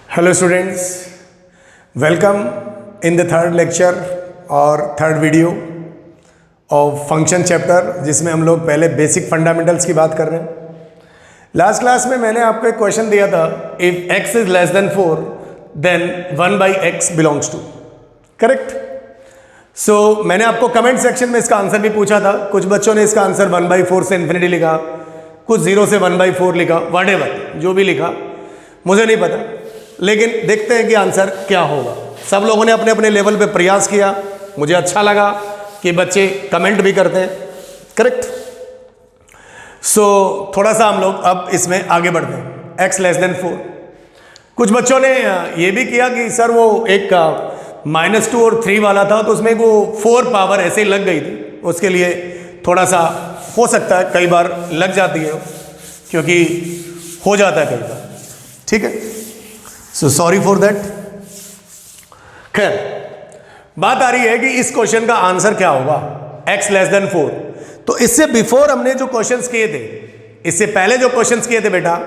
Hello students, welcome in the third lecture और third video of function chapter, जिसमें हम लोग पहले बेसिक फंडामेंटल्स की बात कर रहे हैं। लास्ट क्लास में मैंने आपको एक क्वेश्चन दिया था, if x is less than 4 then 1/x belongs to, correct. So मैंने आपको कमेंट सेक्शन में इसका आंसर भी पूछा था। कुछ बच्चों ने इसका आंसर 1/4 से इन्फिनिटी लिखा, कुछ 0 से 1/4 लिखा, व्हाटएवर जो भी लिखा मुझे नहीं पता, लेकिन देखते हैं कि आंसर क्या होगा। सब लोगों ने अपने अपने लेवल पे प्रयास किया, मुझे अच्छा लगा कि बच्चे कमेंट भी करते हैं, करेक्ट। सो थोड़ा सा हम लोग अब इसमें आगे बढ़ते हैं। x लेस देन 4, कुछ बच्चों ने ये भी किया कि सर वो एक -2 और 3 वाला था, तो उसमें वो 4 पावर ऐसे ही लग गई थी, उसके लिए थोड़ा सा हो सकता है, कई बार लग जाती है क्योंकि हो जाता है कई बार, ठीक है। So sorry for that. खैर, बात आ रही है कि इस क्वेश्चन का आंसर क्या होगा, x लेस देन 4। तो इससे बिफोर हमने जो क्वेश्चंस किए थे, इससे पहले जो क्वेश्चंस किए थे बेटा,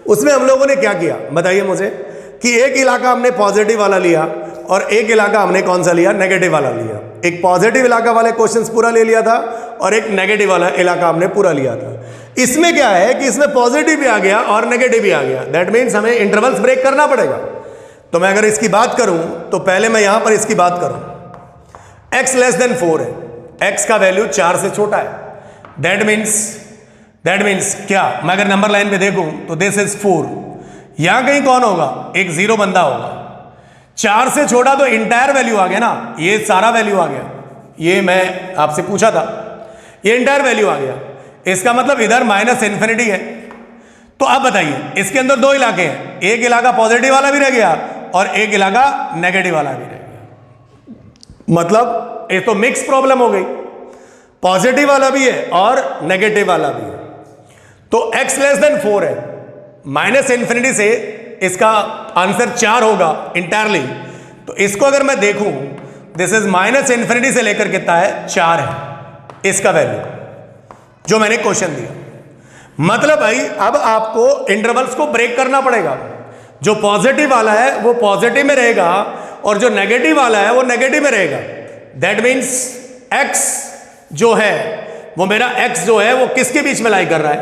उसमें हम लोगों ने क्या किया बताइए मुझे, कि एक इलाका हमने पॉजिटिव वाला लिया और एक इलाका हमने कौन सा लिया, नेगेटिव वाला लिया। एक पॉजिटिव इलाका वाले क्वेश्चंस पूरा ले लिया था और एक नेगेटिव वाला इलाका हमने पूरा लिया था। इसमें क्या है कि इसमें पॉजिटिव भी आ गया और नेगेटिव भी आ गया, दैट मीन्स हमें इंटरवल्स ब्रेक करना पड़ेगा। तो मैं अगर इसकी बात करूं तो पहले मैं यहां पर इसकी बात करूं, x लेस देन 4 है, x का वैल्यू 4 से छोटा है, दैट मीन्स क्या, मैं अगर नंबर लाइन पे देखूं तो दिस इज 4, यहां कहीं कौन होगा, एक 0 बंदा होगा। 4 से छोटा तो इंटायर वैल्यू आ गया ना, ये सारा वैल्यू आ गया, ये मैं आपसे पूछा था, ये इंटायर वैल्यू आ गया। इसका मतलब इधर -∞ है। तो अब बताइए, इसके अंदर 2 इलाके हैं, एक इलाका पॉजिटिव वाला भी रह गया और एक इलाका नेगेटिव वाला भी रह गया। मतलब ये तो मिक्स प्रॉब्लम हो गई, पॉजिटिव वाला भी है और नेगेटिव वाला भी है। तो x लेस देन 4 है, -∞ से इसका आंसर 4 होगा इंटायरली। तो इसको अगर मैं देखूं, दिस इज -∞ से लेकर कितना है, 4 है इसका वैल्यू, जो मैंने क्वेश्चन दिया। मतलब भाई अब आपको इंटरवल्स को ब्रेक करना पड़ेगा। जो पॉजिटिव वाला है वो पॉजिटिव में रहेगा और जो नेगेटिव वाला है वो नेगेटिव में रहेगा। दैट मीन्स x जो है वो मेरा x जो है वो किसके बीच में लाई कर रहा है,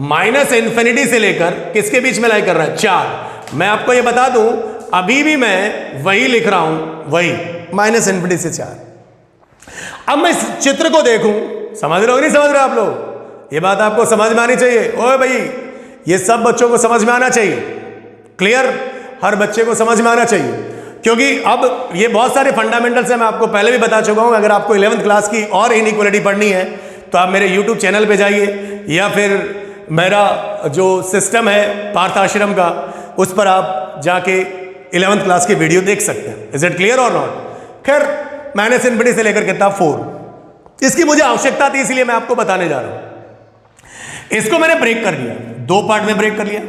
-∞ से लेकर किसके बीच में लाई कर रहा है, 4। मैं आपको ये बता दूं, अभी भी मैं वही लिख रहा हूं, वही -∞ से 4। अब मैं इस चित्र को देखूं, समझ रहे हो नहीं समझ रहे आप लोग, ये बात आपको समझ में आनी चाहिए। ओए भाई, ये सब बच्चों को समझ में आना चाहिए, क्लियर, हर बच्चे को समझ में आना चाहिए, क्योंकि अब ये बहुत सारे फंडामेंटल्स हैं, मैं आपको पहले भी बता चुका हूं। अगर आपको 11th क्लास की और इनइक्वालिटी पढ़नी है तो आप मेरे YouTube चैनल पे जाइए, या फिर मेरा जो सिस्टम है पार्थ आश्रम का, उस पर आप जाके 11th क्लास की वीडियो देख सकते हैं। इज इट क्लियर और नॉट? खैर, -∞ से लेकर कितना, 4। इसकी मुझे आवश्यकता थी, इसलिए मैं आपको बताने जा रहा हूं। इसको मैंने ब्रेक कर लिया, 2 पार्ट में ब्रेक कर लिया।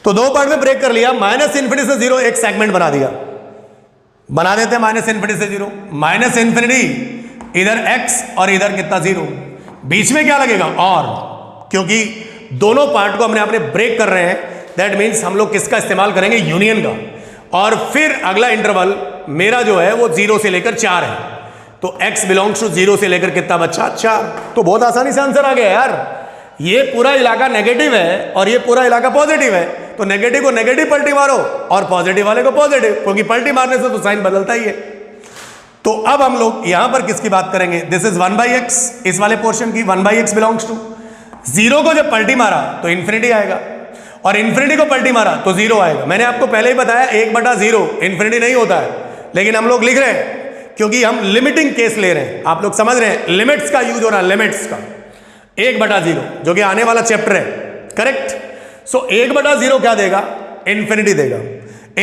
तो 2 पार्ट में ब्रेक कर लिया, -∞ से 0 एक सेगमेंट बना दिया, बना देते हैं -∞ से 0। -∞ इधर x और इधर कितना, 0, बीच में क्या लगेगा, और, क्योंकि दोनों पार्ट को हमने अपने ब्रेक कर रहे हैं, दैट मीन्स हम लोग किसका इस्तेमाल करेंगे, यूनियन का। और फिर अगला इंटरवल मेरा जो है वो 0 से लेकर 4 है, तो x बिलोंग्स टू 0 से लेकर कितना बच्चा, 4। तो बहुत आसानी से आंसर आ गया यार। ये पूरा इलाका नेगेटिव है और ये पूरा इलाका पॉजिटिव है, तो नेगेटिव को नेगेटिव पलटी मारो और पॉजिटिव वाले को पॉजिटिव, क्योंकि पलटी मारने से तो साइन बदलता ही है। तो अब हम लोग यहां पर किसकी बात करेंगे, दिस इज 1/x, इस वाले पोर्शन की 1/x बिलोंग्स टू 0 को जब पलटी मारा तो इन्फिनिटी आएगा, और इन्फिनिटी को पलटी मारा तो 0 आएगा। मैंने आपको पहले ही बताया 1/0 इन्फिनिटी नहीं होता है, लेकिन हम लोग लिख रहे हैं क्योंकि हम लिमिटिंग केस ले रहे हैं। आप लोग समझ रहे हैं, लिमिट्स का यूज हो रहा है, लिमिट्स का। 1/0 जो कि आने वाला चैप्टर है, करेक्ट। सो 1/0 क्या देगा, इन्फिनिटी देगा।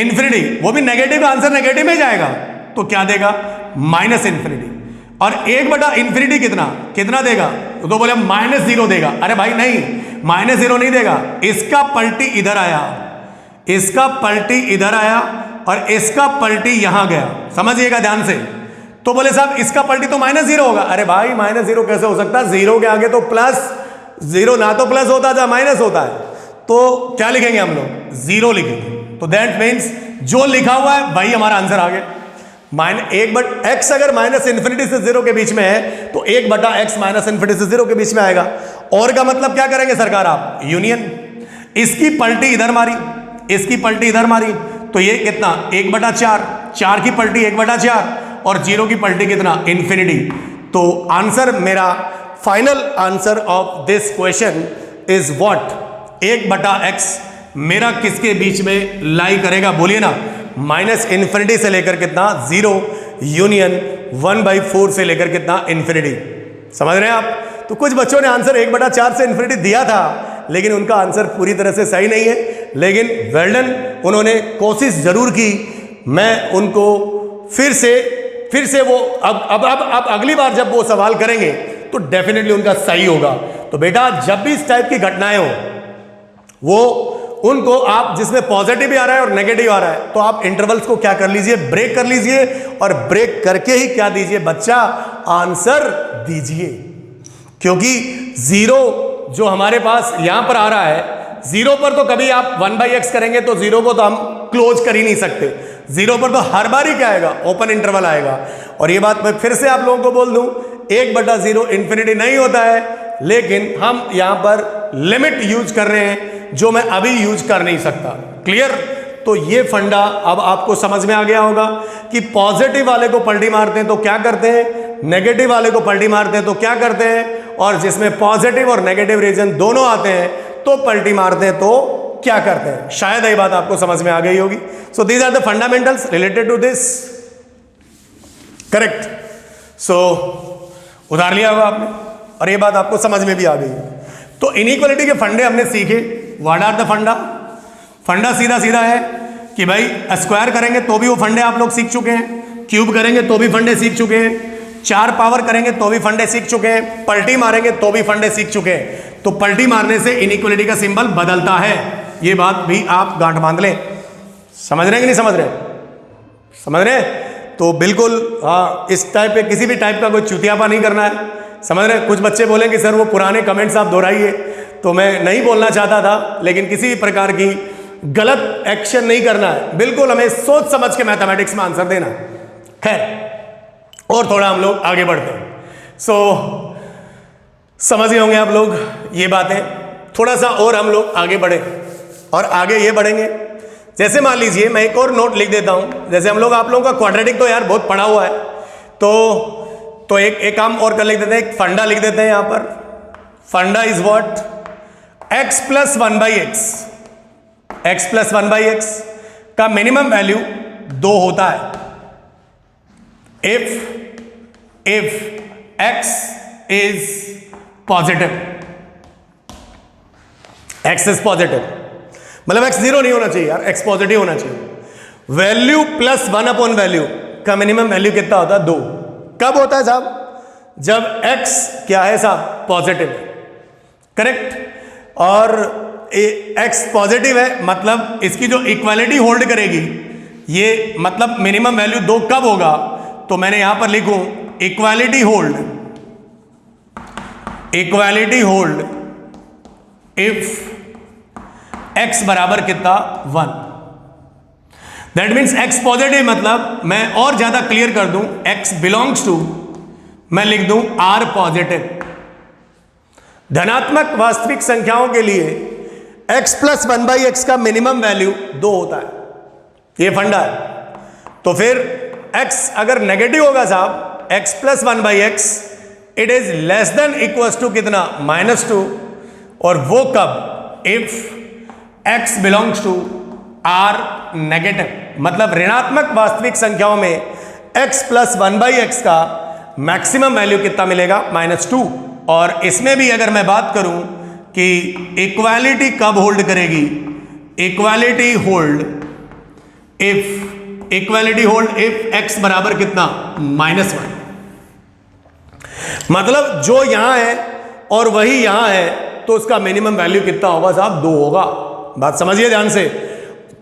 इन्फिनिटी वो भी नेगेटिव का आंसर नेगेटिव में जाएगा, तो क्या देगा, -∞। और 1/∞ कितना देगा, तो बोले -0 देगा। अरे भाई नहीं, -0 नहीं देगा, इसका पलटी इधर आया, इसका पलटी इधर आया और इसका पलटी यहां गया, समझिएगा ध्यान से। तो बोले साहब इसका पलटी तो -0 होगा। अरे भाई -0 कैसे हो सकता है, 0 के आगे तो प्लस जीरो ना तो प्लस होता है माइनस होता है, तो क्या लिखेंगे हम लोग, जीरो लिखेंगे। तो दैट मीन्स जो लिखा हुआ है वही हमारा आंसर आ गया। एक बट एक्स अगर माइनस इन्फिनिटी से जीरो के बीच में है तो एक बटा एक्स माइनस इन्फिनिटी से जीरो के बीच में आएगा। और का मतलब क्या करेंगे सरकार आप, यूनियन। इसकी पलटी इधर मारी, इसकी पलटी इधर मारी, तो ये कितना, एक बटा चार, चार की पलटी एक बटा चार और जीरो की पलटी कितना, इन्फिनिटी। तो आंसर मेरा, final answer of this question is what, एक बटा एक्स मेरा किसके बीच में लाई करेगा, बोलिए ना, माइनस इन्फिनिटी से लेकर कितना, जीरो, यूनियन 1/4 से लेकर कितना, इन्फिनिटी। समझ रहे हैं आप। तो कुछ बच्चों ने आंसर 1/4 से इन्फिनिटी दिया था, लेकिन उनका आंसर पूरी तरह से सही नहीं है, लेकिन वेल डन, उन्होंने कोशिश जरूर की। मैं उनको फिर से वो अब अगली बार जब वो सवाल करेंगे तो डेफिनेटली उनका सही होगा। तो बेटा जब भी इस टाइप की घटनाएं हो, वो उनको आप, जिसमें पॉजिटिव भी आ रहा है और नेगेटिव आ रहा है, तो आप इंटरवल्स को क्या कर लीजिए, ब्रेक कर लीजिए, और ब्रेक करके ही क्या दीजिए बच्चा, आंसर दीजिए। क्योंकि जीरो जो हमारे पास यहां पर आ रहा है, जीरो पर तो कभी आप 1/x करेंगे तो जीरो को तो हम क्लोज कर ही नहीं सकते, जीरो पर तो हर बार ही क्या आएगा, ओपन इंटरवल आएगा। और ये बात मैं फिर से आप लोगों को बोल दूं, 1/0 इन्फिनिटी नहीं होता है, लेकिन हम यहां पर लिमिट यूज कर रहे हैं जो मैं अभी यूज कर नहीं सकता। क्लियर। तो ये फंडा अब आपको समझ में आ गया होगा कि पॉजिटिव वाले को पलटी मारते हैं तो क्या करते हैं, नेगेटिव वाले को पलटी मारते हैं तो क्या करते हैं, और जिसमें पॉजिटिव और नेगेटिव रीजन दोनों आते हैं तो पलटी मारते हैं तो क्या करते हैं। शायद ये बात आपको समझ में आ गई होगी। So these are the fundamentals related to this, correct. So उधार लिया होगा आपने और ये बात आपको समझ में भी आ गई। तो इनइक्वालिटी के फंडे हमने सीखे। व्हाट आर द फंडा, फंडा सीधा सीधा है कि भाई स्क्वायर करेंगे तो भी वो फंडे आप लोग सीख चुके हैं, क्यूब करेंगे तो भी फंडे सीख चुके हैं, 4 पावर करेंगे तो भी फंडे सीख चुके हैं, पलटी मारेंगे तो भी फंडे सीख चुके हैं। तो पलटी मारने से इनइक्वालिटी का सिंबल बदलता है, ये बात भी आप गांठ बांध लें। समझ रहे हैं कि नहीं समझ रहे, समझ रहे हैं। तो बिल्कुल हाँ, इस टाइप पे किसी भी टाइप का कोई चुतियापा नहीं करना है, समझ रहे हैं। कुछ बच्चे बोलें कि सर वो पुराने कमेंट्स आप दोहराइए, तो मैं नहीं बोलना चाहता था, लेकिन किसी भी प्रकार की गलत एक्शन नहीं करना है, बिल्कुल हमें सोच समझ के मैथमेटिक्स में आंसर देना। खैर, और थोड़ा हम लोग आगे बढ़ते हैं। सो समझ गए होंगे आप लोग ये बातें। थोड़ा सा और हम लोग आगे बढ़े, और आगे ये बढ़ेंगे, जैसे मान लीजिए मैं एक और नोट लिख देता हूं। जैसे हम लोग, आप लोगों का क्वाड्रेटिक तो यार बहुत पढ़ा हुआ है, तो एक काम और कर लिख देते हैं, एक फंडा लिख देते हैं यहां पर। फंडा is what, x + 1/x, x + 1/x का मिनिमम वैल्यू 2 होता है if x is positive, x is positive, मतलब x 0 नहीं होना चाहिए यार, x पॉजिटिव होना चाहिए। वैल्यू +1 वैल्यू का मिनिमम वैल्यू कितना होता है, 2। कब होता है साहब, जब x क्या है साहब, पॉजिटिव, करेक्ट। और x पॉजिटिव है, मतलब इसकी जो इक्वालिटी होल्ड करेगी, ये मतलब मिनिमम वैल्यू 2 कब होगा, तो मैंने यहां पर लिखूं इक्वालिटी होल्ड इफ x बराबर कितना, 1। दैट मीन्स x पॉजिटिव, मतलब मैं और ज्यादा क्लियर कर दूं, x बिलोंग्स टू, मैं लिख दूं r पॉजिटिव। धनात्मक वास्तविक संख्याओं के लिए x + 1/x का मिनिमम वैल्यू 2 होता है, ये फंडा है। तो फिर x अगर नेगेटिव होगा साहब, x + 1/x, it is less than equals to कितना, -2, और वो कब, if x belongs to r negative, मतलब ऋणात्मक वास्तविक संख्याओं में x + 1/x का मैक्सिमम वैल्यू कितना मिलेगा, -2। और इसमें भी अगर मैं बात करूं कि इक्वालिटी कब होल्ड करेगी, इक्वालिटी होल्ड इफ x बराबर कितना, -1। मतलब जो यहां है और वही यहां है, तो उसका मिनिमम वैल्यू कितना होगा साहब, 2 होगा। बात समझिए ध्यान से।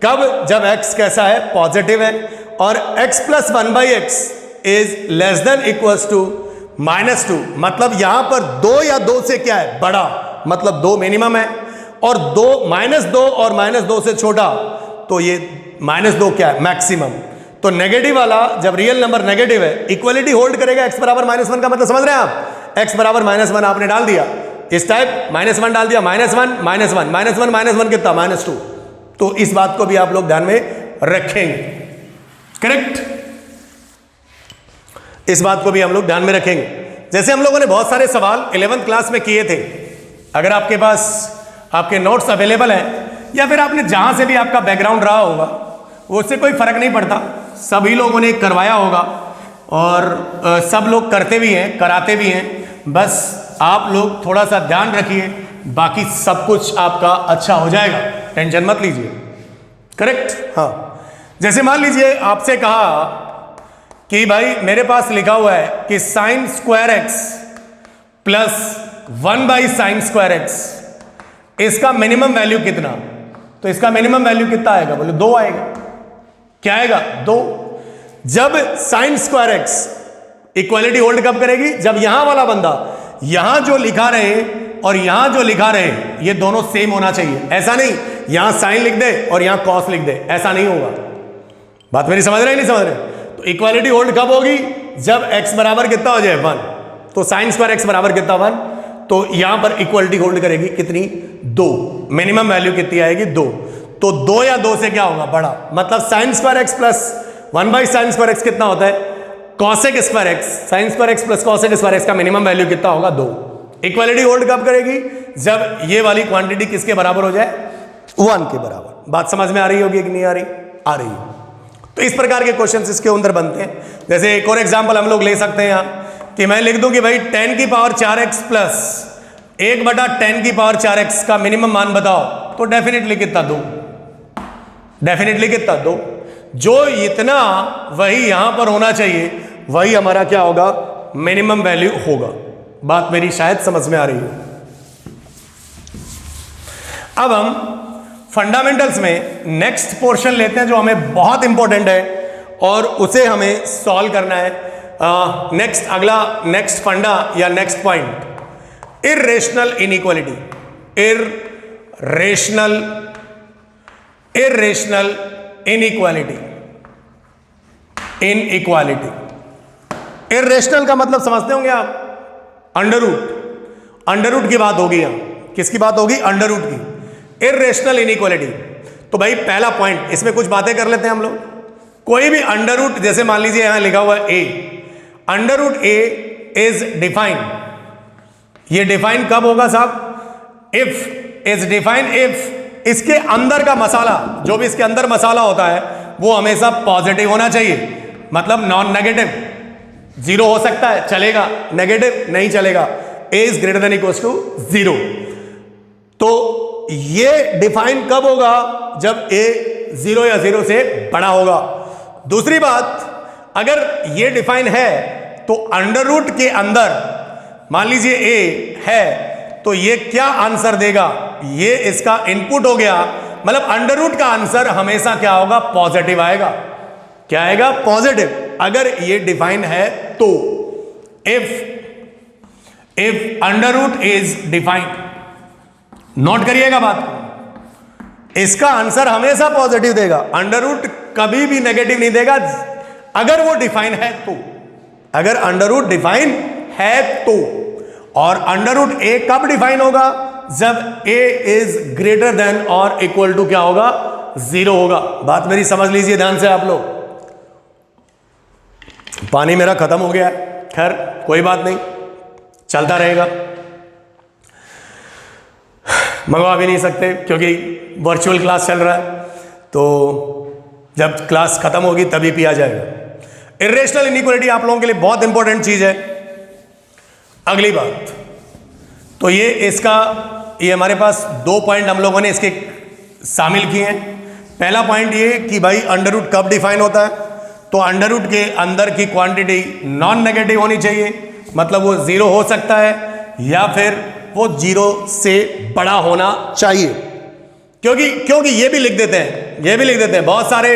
कब, जब x कैसा है, पॉजिटिव है, और x + 1/x is less than equals to -2, मतलब यहां पर 2 या 2 से क्या है, बड़ा, मतलब 2 मिनिमम है, और -2 और -2 से छोटा तो ये -2 क्या है, मैक्सिमम। तो नेगेटिव वाला जब रियल नंबर नेगेटिव है इक्वलिटी होल्ड करेगा। x बराबर -1 का मतलब समझ रहे हैं आप, x बराबर -1 आपने डाल दिया, इस टाइप -1 डाल दिया, -1 -1 -1 -1 कितना, -2। तो इस बात को भी आप लोग ध्यान में रखेंगे, करेक्ट। इस बात को भी हम लोग ध्यान में रखेंगे। जैसे हम लोगों ने बहुत सारे सवाल 11th क्लास में किए थे, अगर आपके पास आपके नोट्स अवेलेबल हैं या फिर आपने जहां से भी आपका बैकग्राउंड रहा होगा उससे कोई फर्क नहीं पड़ता, सभी लोगों ने करवाया होगा और सब लोग करते भी हैं, कराते भी हैं। बस आप लोग थोड़ा सा ध्यान रखिए, बाकी सब कुछ आपका अच्छा हो जाएगा, टेंशन मत लीजिए, करेक्ट। हाँ, जैसे मान लीजिए आपसे कहा कि भाई मेरे पास लिखा हुआ है कि sin square x plus 1/sin²x, इसका मिनिमम वैल्यू कितना, तो इसका मिनिमम वैल्यू कितना आएगा, बोले 2 आएगा। क्या आएगा, 2। जब sin²x इक्वालिटी होल्ड कब करेगी, जब यहां वाला बंदा यहां जो लिखा रहे और यहां जो लिखा रहे ये दोनों सेम होना चाहिए। ऐसा नहीं यहां साइन लिख दे और यहां कॉस लिख दे, ऐसा नहीं होगा। बात मेरी समझ रहे नहीं समझ रहे? तो इक्वालिटी होल्ड कब होगी, जब x बराबर कितना हो जाए 1, तो sin²x बराबर कितना 1, तो यहां पर इक्वालिटी होल्ड करेगी कितनी, 2। मिनिमम वैल्यू कितनी आएगी, 2। तो 2 या 2 से क्या होगा, बड़ा, मतलब sin²x प्लस 1/sin²x कितना होता है, cos²x, sin²x प्लस cos² का मिनिमम वैल्यू कितना होगा, 2। इक्वालिटी होल्ड कब करेगी, जब ये वाली क्वांटिटी किसके बराबर हो जाए, 1 के बराबर। बात समझ में आ रही होगी कि नहीं आ रही, आ रही है। तो इस प्रकार के क्वेश्चंस इसके अंदर बनते हैं। जैसे एक और एग्जांपल हम लोग ले सकते हैं यहाँ कि मैं लिख दूं कि भाई 10⁴x प्लस 1/10⁴x का मिनिमम मान बताओ, तो डेफिनेटली कितना, 2। डेफिनेटली कितना, 2। जो इतना वही यहां पर होना चाहिए, वही हमारा क्या होगा, मिनिमम वैल्यू होगा। बात मेरी शायद समझ में आ रही है। अब हम फंडामेंटल्स में नेक्स्ट पोर्शन लेते हैं जो हमें बहुत इंपॉर्टेंट है और उसे हमें सॉल्व करना है। नेक्स्ट फंडा या next point, irrational inequality. Irrational inequality. Irrational का मतलब समझते होंगे आप, अंडर रूट की बात होगी यहां। किसकी बात होगी, अंडर रूट की। Irrational inequality. तो भाई पहला पॉइंट, इसमें कुछ बातें कर लेते हैं हम लोग। कोई भी अंडर रूट, जैसे मान लीजिए यहां लिखा हुआ है a, under root A is define. ये डिफाइन कब होगा साहब, इफ इज डिफाइन इफ इसके अंदर का मसाला, जो भी इसके अंदर मसाला होता है वो हमेशा पॉजिटिव होना चाहिए, मतलब नॉन नेगेटिव। 0 हो सकता है, चलेगा, नेगेटिव नहीं चलेगा। A is greater than equals to 0। तो ये डिफाइन कब होगा, जब ए 0 या 0 से बड़ा होगा। दूसरी बात, अगर ये डिफाइन है तो अंडर रूट के अंदर मान लीजिए ए है, तो ये क्या आंसर देगा, ये इसका इनपुट हो गया, मतलब अंडर रूट का आंसर हमेशा क्या होगा, पॉजिटिव आएगा। क्या आएगा, पॉजिटिव, अगर ये डिफाइन है तो। If under root is defined, note करिएगा बात को, इसका आंसर हमेशा पॉजिटिव देगा, अंडर रूट कभी भी नेगेटिव नहीं देगा अगर वो डिफाइन है तो। अगर अंडर रूट डिफाइन है तो। और अंडर रूट ए कब डिफाइन होगा, जब ए इज ग्रेटर देन और इक्वल टू क्या होगा, 0 होगा। बात मेरी समझ लीजिए ध्यान से आप लोग। पानी मेरा खत्म हो गया है, खैर कोई बात नहीं, चलता रहेगा। मंगवा भी नहीं सकते क्योंकि वर्चुअल क्लास चल रहा है, तो जब क्लास खत्म होगी तभी पिया जाएगा। इर्रेशनल इनइक्वालिटी आप लोगों के लिए बहुत इंपॉर्टेंट चीज है। अगली बात, तो ये हमारे पास 2 पॉइंट हम लोगों ने इसके शामिल किए हैं। पहला पॉइंट ये कि भाई अंडर रूट कब डिफाइन होता है, तो अंडर रूट के अंदर की क्वांटिटी नॉन नेगेटिव होनी चाहिए, मतलब वो 0 हो सकता है या फिर वो 0 से बड़ा होना चाहिए। क्योंकि ये भी लिख देते हैं, बहुत सारे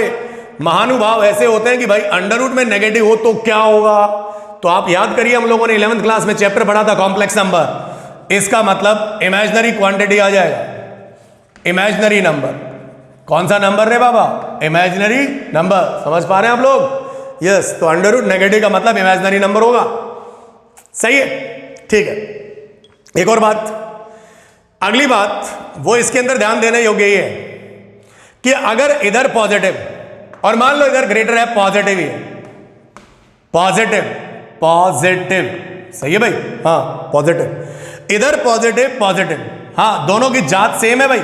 महानुभाव ऐसे होते हैं कि भाई अंडर रूट में नेगेटिव हो तो क्या होगा। तो आप याद करिए, हम लोगों ने 11th क्लास में चैप्टर पढ़ा था कॉम्प्लेक्स नंबर, इसका मतलब इमेजिनरी क्वांटिटी आ जाएगा, इमेजिनरी नंबर। कौन सा नंबर रे बाबा? Imaginary number. समझ पा रहे हैं आप लोग? यस, तो अंडर रूट नेगेटिव का मतलब इमेजिनरी नंबर होगा। सही है, ठीक है। एक और बात, अगली बात वो इसके अंदर ध्यान देने योग्य ही है कि अगर इधर पॉजिटिव और मान लो इधर ग्रेटर है, पॉजिटिव ही है, पॉजिटिव पॉजिटिव, सही है भाई? हाँ पॉजिटिव, इधर पॉजिटिव पॉजिटिव, हाँ दोनों की जात सेम है भाई।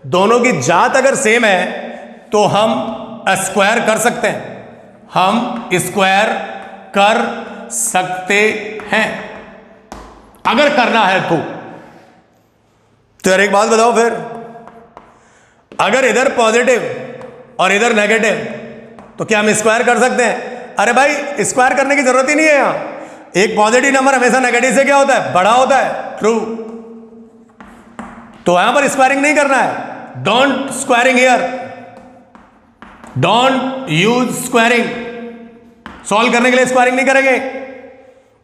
दोनों की जात अगर सेम है तो हम स्क्वायर कर सकते हैं, हम स्क्वायर कर सकते हैं अगर करना है तो यार एक बात बताओ फिर, अगर इधर पॉजिटिव और इधर नेगेटिव तो क्या हम स्क्वायर कर सकते हैं? अरे भाई स्क्वायर करने की जरूरत ही नहीं है। यहां एक पॉजिटिव नंबर हमेशा नेगेटिव से क्या होता है? बड़ा होता है, ट्रू। तो यहां पर स्क्वायरिंग नहीं करना है, don't squaring here, don't use squaring. Solve करने के लिए स्क्वायरिंग नहीं करेंगे।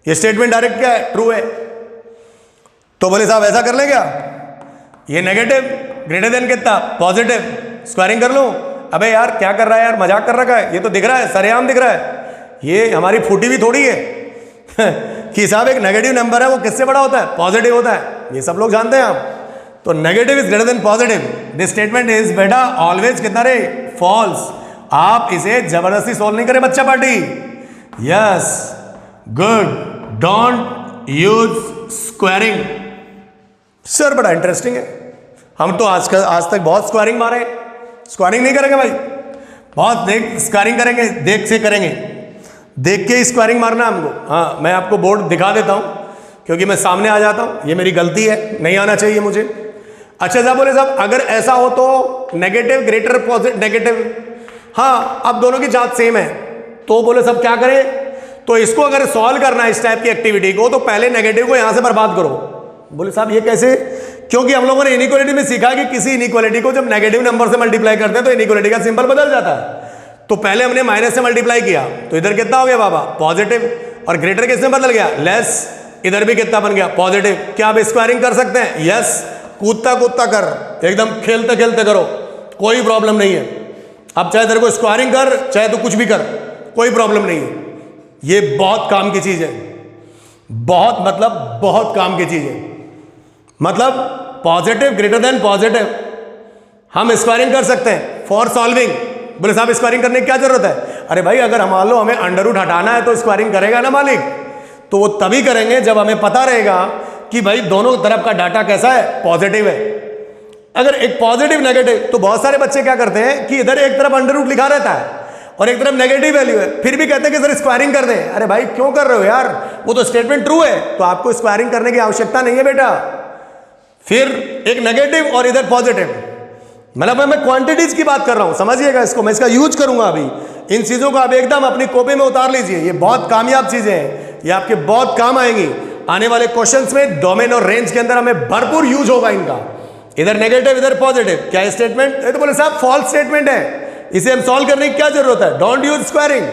ये स्टेटमेंट डायरेक्ट क्या है? ट्रू है। तो बोले साहब ऐसा कर ले क्या? ये नेगेटिव ग्रेटर देन कितना? पॉजिटिव, स्क्वायरिंग कर लूं? अबे यार क्या कर रहा है यार, मजाक कर रखा है, ये तो दिख रहा है, सरेआम दिख रहा है। ये हमारी फूटी भी थोड़ी है कि साहब एक नेगेटिव नंबर है वो किससे बड़ा होता है? पॉजिटिव होता है, ये सब लोग जानते हैं आप। तो negative is greater then positive, this statement is बेटा ऑलवेज कितना रे? फॉल्स। आप इसे जबरदस्ती सोल्व नहीं करें बच्चा party. Yes, good, don't use squaring. Sir बड़ा इंटरेस्टिंग है, हम तो आज तक बहुत स्क्वायरिंग मारे, स्क्वायरिंग नहीं करेंगे भाई, बहुत देख स्क्वायरिंग करेंगे, देख से करेंगे, देख के ही स्क्वायरिंग मारना हमको। हाँ मैं आपको बोर्ड दिखा देता हूं क्योंकि मैं सामने आ जाता हूं, ये मेरी गलती है, नहीं आना चाहिए मुझे। अच्छा साहब बोले साहब अगर ऐसा हो तो नेगेटिव ग्रेटर पॉजिटिव नेगेटिव, हाँ अब दोनों की जात सेम है, तो बोले साहब क्या करें? तो इसको अगर सॉल्व करना है इस टाइप की एक्टिविटी को तो पहले नेगेटिव को यहां से बर्बाद करो। बोले साहब ये कैसे? क्योंकि हम लोगों ने इनइक्वालिटी में सीखा कि किसी इनइक्वालिटी को जब नेगेटिव नंबर से मल्टीप्लाई करते हैं तो इनइक्वालिटी का सिंबल बदल जाता है। तो पहले हमने माइनस से मल्टीप्लाई किया तो इधर कितना हो गया बाबा? पॉजिटिव, और ग्रेटर किससे बदल गया? लेस। इधर भी कितना बन गया? पॉजिटिव। क्या आप स्क्वायरिंग कर सकते हैं? यस, कूदता कूदता कर, एकदम खेलते खेलते करो, कोई प्रॉब्लम नहीं है। अब चाहे तेरे को स्क्वायरिंग कर, चाहे तो कुछ भी कर, कोई प्रॉब्लम नहीं है। ये बहुत काम की चीज है, बहुत मतलब बहुत काम की चीज है। मतलब पॉजिटिव ग्रेटर देन पॉजिटिव हम स्क्वायरिंग कर सकते हैं फॉर सॉल्विंग। बोले साहब स्क्वायरिंग करने की क्या जरूरत है? अरे भाई अगर हम मान लो हमें अंडर रूट हटाना है तो स्क्वायरिंग करेगा ना मालिक, तो वो तभी करेंगे जब हमें पता रहेगा कि भाई दोनों तरफ का डाटा कैसा है? पॉजिटिव है। अगर एक पॉजिटिव नेगेटिव, तो बहुत सारे बच्चे क्या करते हैं कि इधर एक तरफ अंडर रूट लिखा रहता है और एक तरफ नेगेटिव वैल्यू है, फिर भी कहते हैं कि सर स्क्वायरिंग कर दें। अरे भाई क्यों कर रहे हो यार, वो तो स्टेटमेंट ट्रू है, तो आपको स्क्वायरिंग करने की आवश्यकता नहीं है बेटा। फिर एक नेगेटिव और इधर पॉजिटिव, मतलब मैं क्वांटिटीज की बात कर रहा हूं, समझिएगा इसको, मैं इसका यूज करूंगा अभी। इन चीजों को आप एकदम अपनी कॉपी में उतार लीजिए, ये बहुत कामयाब चीजें हैं, ये आपके बहुत काम आएंगी आने वाले क्वेश्चंस में। डोमेन और रेंज के अंदर हमें भरपूर यूज होगा इनका। इधर नेगेटिव इधर पॉजिटिव, क्या स्टेटमेंट? ये तो बोले साहब फॉल्स स्टेटमेंट है, इसे हम सॉल्व करने की क्या जरूरत है? डोंट यूज स्क्वायरिंग,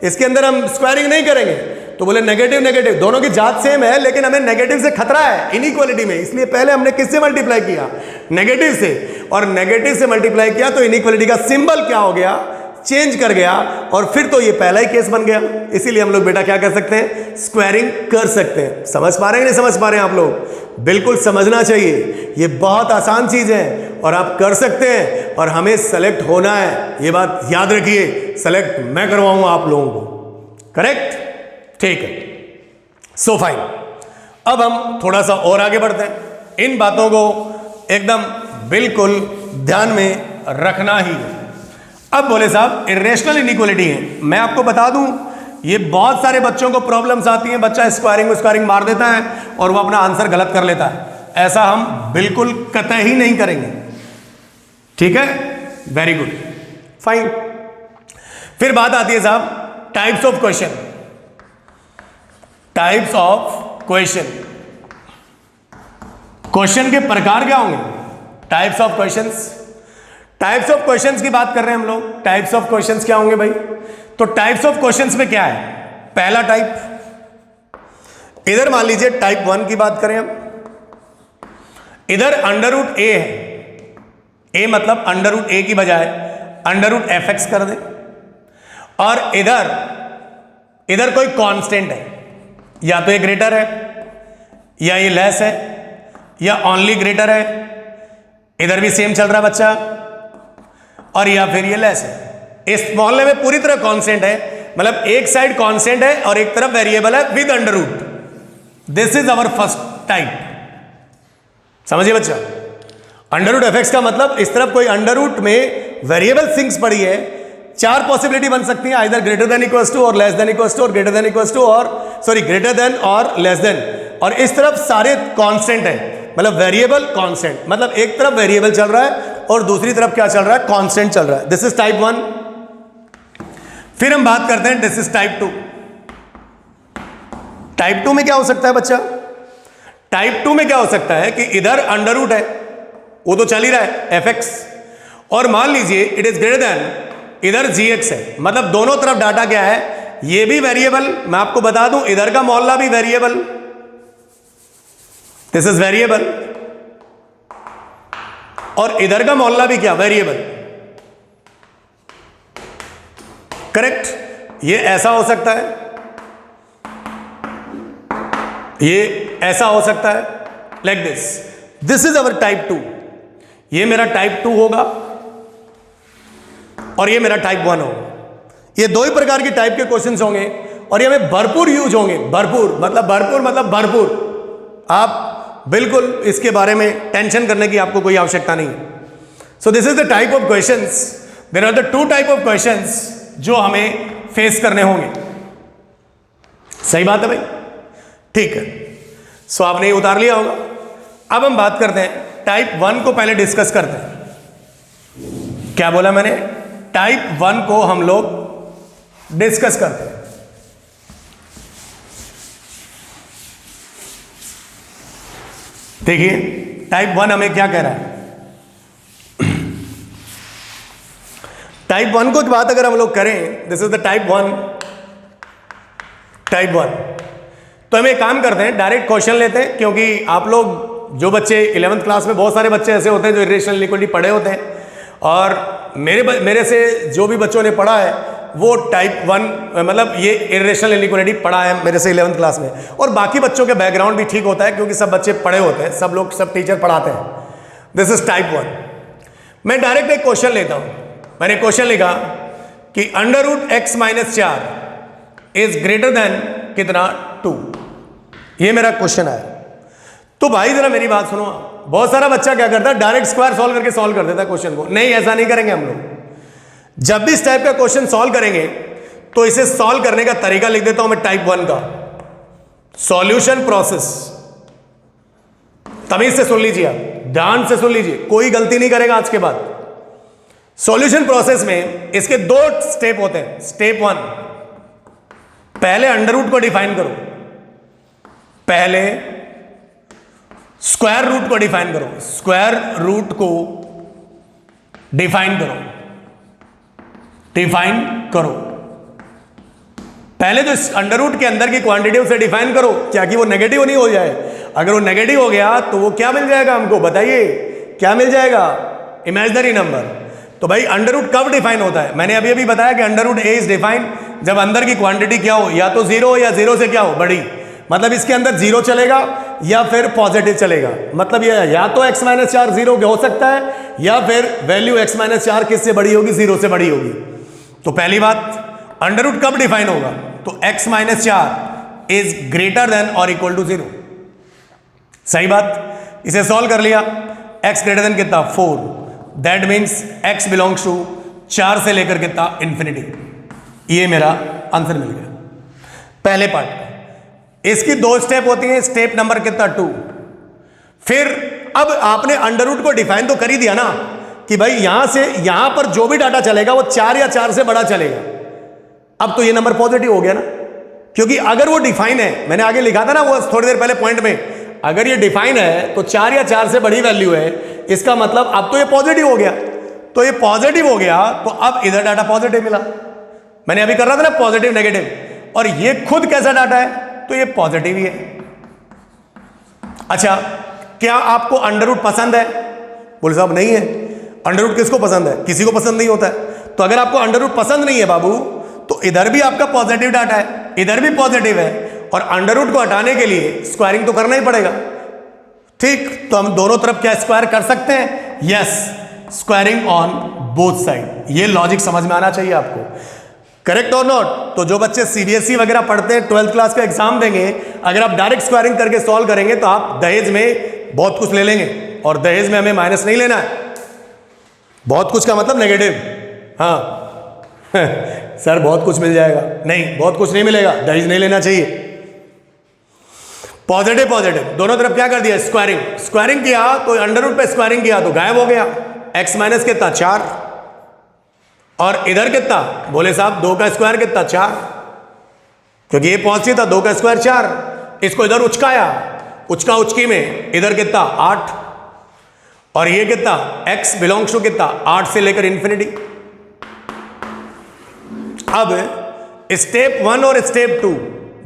इसके अंदर हम स्क्वायरिंग नहीं करेंगे। तो बोले नेगेटिव नेगेटिव दोनों की जात सेम है, लेकिन हमें नेगेटिव से खतरा है इनइक्वालिटी में, इसलिए पहले हमने किससे मल्टीप्लाई किया? नेगेटिव से, और नेगेटिव से मल्टीप्लाई किया तो इनइक्वालिटी का सिंबल क्या हो गया? चेंज कर गया, और फिर तो ये पहला ही केस बन गया। इसीलिए हम लोग बेटा क्या कर सकते हैं? स्क्वायरिंग कर सकते हैं। समझ पा रहे हैं नहीं समझ पा रहे हैं आप लोग? बिल्कुल समझना चाहिए, ये बहुत आसान चीज है और आप कर सकते हैं, और हमें सेलेक्ट होना है, ये बात याद रखिए। सेलेक्ट मैं करवाऊंगा आप लोगों को, करेक्ट? ठीक है, सो फाइन। अब हम थोड़ा सा और आगे बढ़ते हैं, इन बातों को एकदम बिल्कुल ध्यान में रखना ही है। अब बोले साहब इरेशनल इनइक्वालिटी है, मैं आपको बता दूं ये बहुत सारे बच्चों को प्रॉब्लम्स आती हैं, बच्चा स्क्वायरिंग मार देता है और वो अपना आंसर गलत कर लेता है। ऐसा हम बिल्कुल कतई ही नहीं करेंगे, ठीक है? Very good, fine. फिर बात आती है साहब types of question. Types of question, question के प्रकार क्या होंगे? Types of questions, types of questions की बात कर रहे हैं हम लोग। टाइप्स ऑफ क्वेश्चंस क्या होंगे भाई? तो टाइप्स ऑफ क्वेश्चंस में क्या है? पहला टाइप, इधर मान लीजिए टाइप 1 की बात करें हम, इधर अंडर रूट ए है, ए मतलब अंडर रूट ए की बजाय अंडर रूट एफ एक्स कर दे, और इधर कोई कांस्टेंट है, या तो ये ग्रेटर है या ये लेस है या ओनली ग्रेटर है, इधर भी सेम चल रहा है बच्चा, और या फिर ये लेस है। इस मामले में पूरी तरह कांस्टेंट है, मतलब एक साइड कांस्टेंट है और एक तरफ वेरिएबल है with under root. This is our first type. समझिए बच्चा, अंडर रूट एफ एक्स का मतलब इस तरफ कोई अंडर रूट में वेरिएबल थिंग्स पड़ी है, चार पॉसिबिलिटी बन सकती है, either greater than equals to और लेस देन इक्वल्स टू और ग्रेटर देन इक्वल्स टू और सॉरी ग्रेटर देन और लेस देन, और इस तरफ सारे कांस्टेंट है, मतलब वेरिएबल कांस्टेंट, मतलब एक तरफ वेरिएबल चल रहा है और दूसरी तरफ क्या चल रहा है, कांस्टेंट चल रहा है। This is type 1। फिर हम बात करते हैं दिस इज टाइप 2। टाइप 2 में क्या हो सकता है बच्चा? टाइप 2 में क्या हो सकता है कि इधर अंडर रूट है, वो तो चल ही रहा है एफ एक्स, और मान लीजिए इट इज ग्रेटर देन, इधर जी एक्स है, मतलब दोनों तरफ डाटा क्या है, ये भी वेरिएबल, मैं आपको बता दूं इधर का मोहल्ला भी वेरिएबल, दिस इज वेरिएबल, और इधर का मोहल्ला भी क्या, वेरिएबल। करेक्ट? ये ऐसा हो सकता है, ये ऐसा हो सकता है, like this. This is our type 2। ये मेरा टाइप 2 होगा और ये मेरा टाइप 1 होगा। ये दो ही प्रकार की टाइप के क्वेश्चंस होंगे और ये हमें भरपूर यूज होंगे। भरपूर मतलब भरपूर। आप बिल्कुल इसके बारे में टेंशन करने की आपको कोई आवश्यकता नहीं है। So this is the type of questions. There are the two type of questions जो हमें फेस करने होंगे। सही बात है भाई? ठीक है। सो आपने ये उतार लिया होगा। अब हम बात करते हैं टाइप 1 को, पहले डिस्कस करते हैं। क्या बोला मैंने? टाइप 1 को हम लोग डिस्कस करते हैं। देखिए टाइप 1 हमें क्या कह रहा है। टाइप 1 को बात अगर हम लोग करें, this is the type 1। Type 1 तो हम एक काम करते हैं, डायरेक्ट क्वेश्चन लेते हैं, क्योंकि आप लोग जो बच्चे 11th क्लास में, बहुत सारे बच्चे ऐसे होते हैं जो इरेशनल इक्वलिटी पढ़े होते हैं, और मेरे से जो भी बच्चों ने पढ़ा है वो टाइप 1 मतलब ये इरेशनल इनइक्वालिटी पढ़ा है मेरे से 11th क्लास में। और बाकी बच्चों के बैकग्राउंड भी ठीक होता है, क्योंकि सब बच्चे पढ़े होते हैं, सब टीचर पढ़ाते हैं। This is type 1। मैं डायरेक्ट एक क्वेश्चन लेता हूं। मैंने क्वेश्चन लिखा कि under root x minus 4 is greater than कितना, 2। ये मेरा क्वेश्चन है। तो भाई जरा मेरी बात सुनो। बहुत सारा बच्चा क्या करता है, डायरेक्ट स्क्वायर सॉल्व करके सॉल्व कर देता है क्वेश्चन को। नहीं, ऐसा नहीं करेंगे हम लोग। जब भी इस टाइप का क्वेश्चन सॉल्व करेंगे तो इसे सॉल्व करने का तरीका लिख देता हूं मैं टाइप 1 का। सॉल्यूशन प्रोसेस, तमीज से सुन लीजिए, आप ध्यान से सुन लीजिए, कोई गलती नहीं करेगा आज के बाद। सॉल्यूशन प्रोसेस में इसके दो स्टेप होते हैं। स्टेप 1, पहले अंडर रूट को डिफाइन करो, पहले स्क्वायर रूट को डिफाइन करो, स्क्वायर रूट को डिफाइन करो, डिफाइन करो। पहले तो अंडर रूट के अंदर की क्वांटिटी उसे डिफाइन करो, क्या कि वो नेगेटिव नहीं हो जाए। अगर वो नेगेटिव हो गया तो वो क्या मिल जाएगा हमको, बताइए क्या मिल जाएगा, इमेजिनरी नंबर। तो भाई अंडर रूट कब डिफाइन होता है? मैंने अभी अभी बताया कि under root A is define जब अंदर की क्वांटिटी क्या हो, या तो 0 हो या 0 से क्या हो, बड़ी। मतलब इसके अंदर 0 चलेगा या फिर पॉजिटिव चलेगा। मतलब ये या तो x माइनस 4 0 हो सकता है, या फिर वैल्यू x माइनस 4 किससे बड़ी होगी, 0 से बड़ी होगी। तो पहली बात, अंडर रूट कब डिफाइन होगा, तो x minus 4 is greater than और इक्वल टू 0। सही बात। इसे सॉल्व कर लिया, x ग्रेटर देन कितना, 4। That means x belongs to 4 से लेकर कितना, इंफिनिटी। ये मेरा आंसर मिल गया पहले पार्ट का। इसकी दो स्टेप होती हैं, स्टेप नंबर कितना, 2। फिर अब आपने अंडर रूट को डिफाइन तो कर ही दिया ना, कि भाई यहां से यहां पर जो भी डाटा चलेगा वो 4 या 4 से बड़ा चलेगा। अब तो ये नंबर पॉजिटिव हो गया ना, क्योंकि अगर वो डिफाइन है, मैंने आगे लिखा था ना वो थोड़ी देर पहले पॉइंट में, अगर ये डिफाइन है तो 4 या 4 से बड़ी वैल्यू है, इसका मतलब अब तो ये पॉजिटिव हो गया। तो ये पॉजिटिव हो गया तो अब इधर डाटा पॉजिटिव मिला। मैंने अभी कर रहा था ना पॉजिटिव नेगेटिव, और ये खुद कैसा डाटा है, तो ये पॉजिटिव ही है। अच्छा, क्या आपको अंडर रूट पसंद है? बोले साहब नहीं है। अंडर रूट किसको पसंद है? किसी को पसंद नहीं होता है। तो अगर आपको अंडर रूट पसंद नहीं है बाबू, तो इधर भी आपका पॉजिटिव डाटा है, इधर भी पॉजिटिव है, और अंडर रूट को हटाने के लिए स्क्वायरिंग तो करना ही पड़ेगा। ठीक, तो हम दोनों तरफ क्या स्क्वायर कर सकते हैं? Yes, squaring on both side. ये लॉजिक समझ में आना चाहिए आपको। करेक्ट और नॉट? तो जो बच्चे सीबीएसई वगैरह पढ़ते हैं, 12th क्लास का एग्जाम देंगे, अगर आप डायरेक्ट स्क्वायरिंग करके सॉल्व करेंगे तो आप दहेज में बहुत कुछ ले लेंगे, और दहेज में हमें माइनस नहीं लेना है। बहुत कुछ का मतलब नेगेटिव। हाँ सर बहुत कुछ मिल जाएगा, नहीं, बहुत कुछ नहीं मिलेगा, दहेज नहीं लेना चाहिए। पॉजिटिव पॉजिटिव दोनों तरफ क्या कर दिया? स्क्वायरिंग। स्क्वायरिंग किया तो अंडर रूट पे स्क्वायरिंग किया तो गायब हो गया। x माइनस कितना? 4, और इधर कितना? बोले साहब 2 का स्क्वायर कितना? 4, क्योंकि ये पॉजिटिव था, 2 का स्क्वायर 4। इसको इधर उचकाया, उचका उचकी में इधर कितना? 8, और ये कितना? x बिलोंग्स टू कितना? 8 से लेकर इंफिनिटी। अब स्टेप 1 और स्टेप 2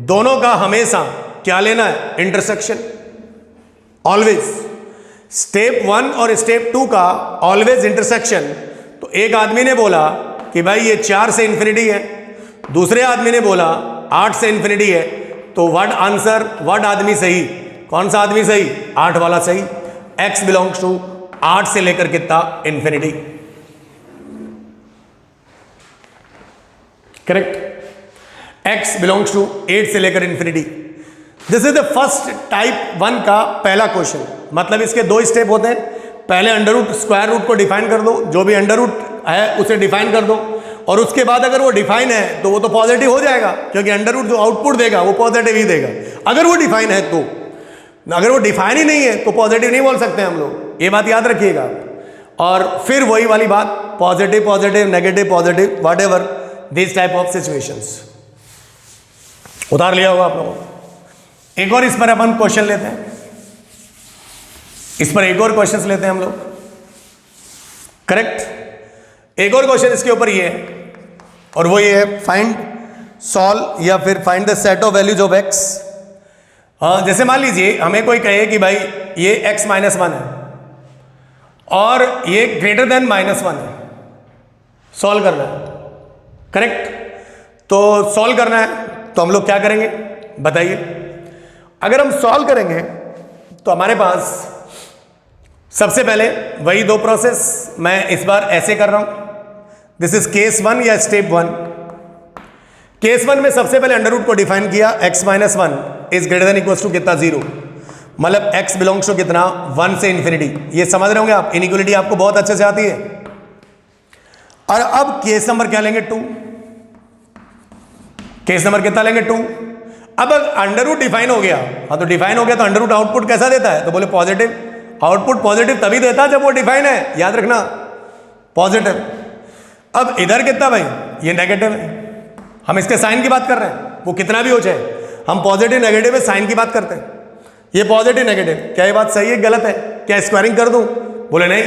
दोनों का हमेशा क्या लेना है? Intersection, always. स्टेप 1 और स्टेप 2 का ऑलवेज इंटरसेक्शन। तो एक आदमी ने बोला कि भाई ये 4 से इंफिनिटी है, दूसरे आदमी ने बोला 8 से इंफिनिटी है, तो व्हाट आंसर? व्हाट आदमी सही? कौन सा आदमी सही? 8 वाला सही। x बिलोंग्स टू 8 से लेकर कितना? Infinity. Correct? x belongs to 8 से लेकर infinity. This is the first type 1 का पहला क्वेश्चन। मतलब इसके 2 स्टेप होते हैं। पहले अंडर रूट स्क्वायर रूट को डिफाइन कर दो, जो भी अंडर रूट है उसे डिफाइन कर दो, और उसके बाद अगर वो डिफाइन है तो वो तो पॉजिटिव हो जाएगा, क्योंकि अंडर रूट जो आउटपुट देगा वो पॉजिटिव ही देगा अगर वो डिफाइन है तो। अगर वो डिफाइन ही नहीं है तो पॉजिटिव नहीं बोल सकते हम लोग, ये बात याद रखिएगा। और फिर वही वाली बात, positive positive, negative positive, what ever this type of situations. उतार लिया होगा आप लोगों ने। एक और इस पर अपन क्वेश्चन लेते हैं, इस पर एक और क्वेश्चन लेते हैं हम लोग। करेक्ट? एक और क्वेश्चन इसके ऊपर ये है, और वो ये है फाइंड सॉल्व या फिर find the set of values of x। जैसे मान लीजिए हमें कोई कहे कि भाई ये x माइनस 1 है और ये ग्रेटर देन माइनस 1 है, सॉल्व करना है। करेक्ट? तो सॉल्व करना है तो हम लोग क्या करेंगे बताइए? अगर हम सॉल्व करेंगे तो हमारे पास सबसे पहले वही 2 प्रोसेस, मैं इस बार ऐसे कर रहा हूं। दिस इज केस 1 या स्टेप 1। केस 1 में सबसे पहले अंडर रूट को डिफाइन किया, x minus 1 is greater than equals to कितना? 0। मतलब x बिलोंग्स टू कितना? 1 से इंफिनिटी। ये समझ रहे होंगे आप, इनइक्वलिटी आपको बहुत अच्छे से आती है। और अब केस नंबर क्या लेंगे? 2। केस नंबर कितना लेंगे? 2। अब अंडर रूट डिफाइन हो गया, हाँ तो डिफाइन हो गया तो अंडर रूट आउटपुट कैसा देता है? तो बोले पॉजिटिव। आउटपुट पॉजिटिव तभी देता है जब वो डिफाइन है, याद रखना, पॉजिटिव। अब इधर कितना भाई? ये नेगेटिव है। हम इसके साइन की बात कर रहे हैं, वो कितना भी हो जाए, हम पॉजिटिव नेगेटिव में साइन की बात करते हैं। ये पॉजिटिव नेगेटिव, क्या ये बात सही है गलत है? क्या स्क्वायरिंग कर दूं? बोले नहीं,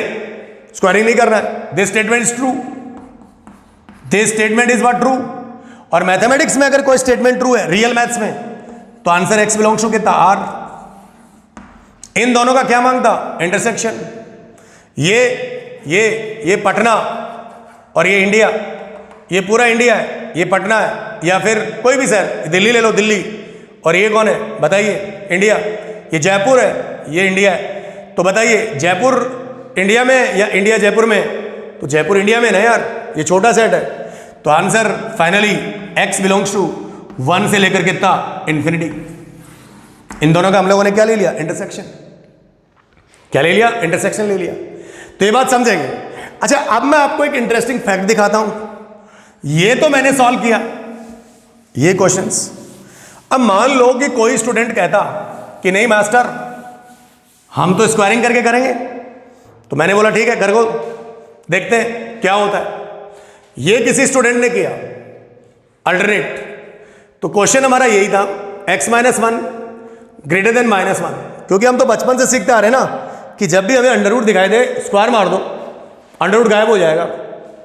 स्क्वायरिंग नहीं करना है। This statement is true, this statement is what? True. और मैथमेटिक्स में अगर कोई स्टेटमेंट ट्रू है, रियल मैथ्स में, तो आंसर x बिलोंग्स टू कितना? r। इन दोनों का क्या मांगता? इंटरसेक्शन। ये पटना और ये इंडिया, ये पूरा इंडिया है, ये पटना है, या फिर कोई भी शहर, दिल्ली ले लो, दिल्ली, और ये कौन है बताइए? इंडिया। ये जयपुर है, ये इंडिया है। तो बताइए जयपुर इंडिया में या इंडिया जयपुर में? तो जयपुर इंडिया में ना यार, ये छोटा सेट है। तो answer finally x belongs to 1 से लेकर कितना? इंफिनिटी। इन दोनों का हम लोगों ने क्या ले लिया? इंटरसेक्शन। क्या ले लिया? इंटरसेक्शन ले लिया। तो ये बात समझेंगे। अच्छा, अब मैं आपको एक इंटरेस्टिंग फैक्ट दिखाता हूं। ये तो मैंने सॉल्व किया ये क्वेश्चंस। अब मान लो कि कोई स्टूडेंट कहता कि नहीं मास्टर, हम तो स्क्वायरिंग करके करेंगे। तो मैंने बोला ठीक है, कर को देखते हैं क्या होता है। ये किसी स्टूडेंट ने किया अल्टरनेट। तो क्वेश्चन हमारा यही था, x minus 1 greater then minus 1। क्योंकि हम तो बचपन से सीखते आ रहे हैं ना कि जब भी हमें अंडर रूट दिखाई दे, स्क्वायर मार दो, अंडर रूट गायब हो जाएगा।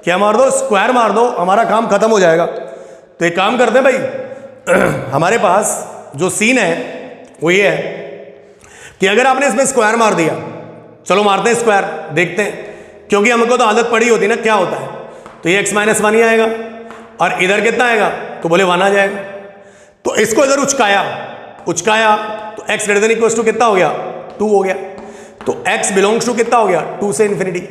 क्या मार दो? स्क्वायर मार दो, हमारा काम खत्म हो जाएगा। तो एक काम करते हैं भाई, हमारे पास जो सीन है वो ये है, कि अगर आपने इसमें स्क्वायर मार दिया, चलो मारते हैं स्क्वायर, देखते हैं, क्योंकि हमको तो आदत पड़ी होती ना क्या होता है, तो ये x माइनस वन ही आएगा और इधर कितना आएगा, तो बोले 1 आ जाएगा। तो इसको इधर उचकाया तो x greater than equal to कितना हो गया, 2 हो गया। तो x बिलोंग्स टू कितना हो गया, 2 से इन्फिनिटी।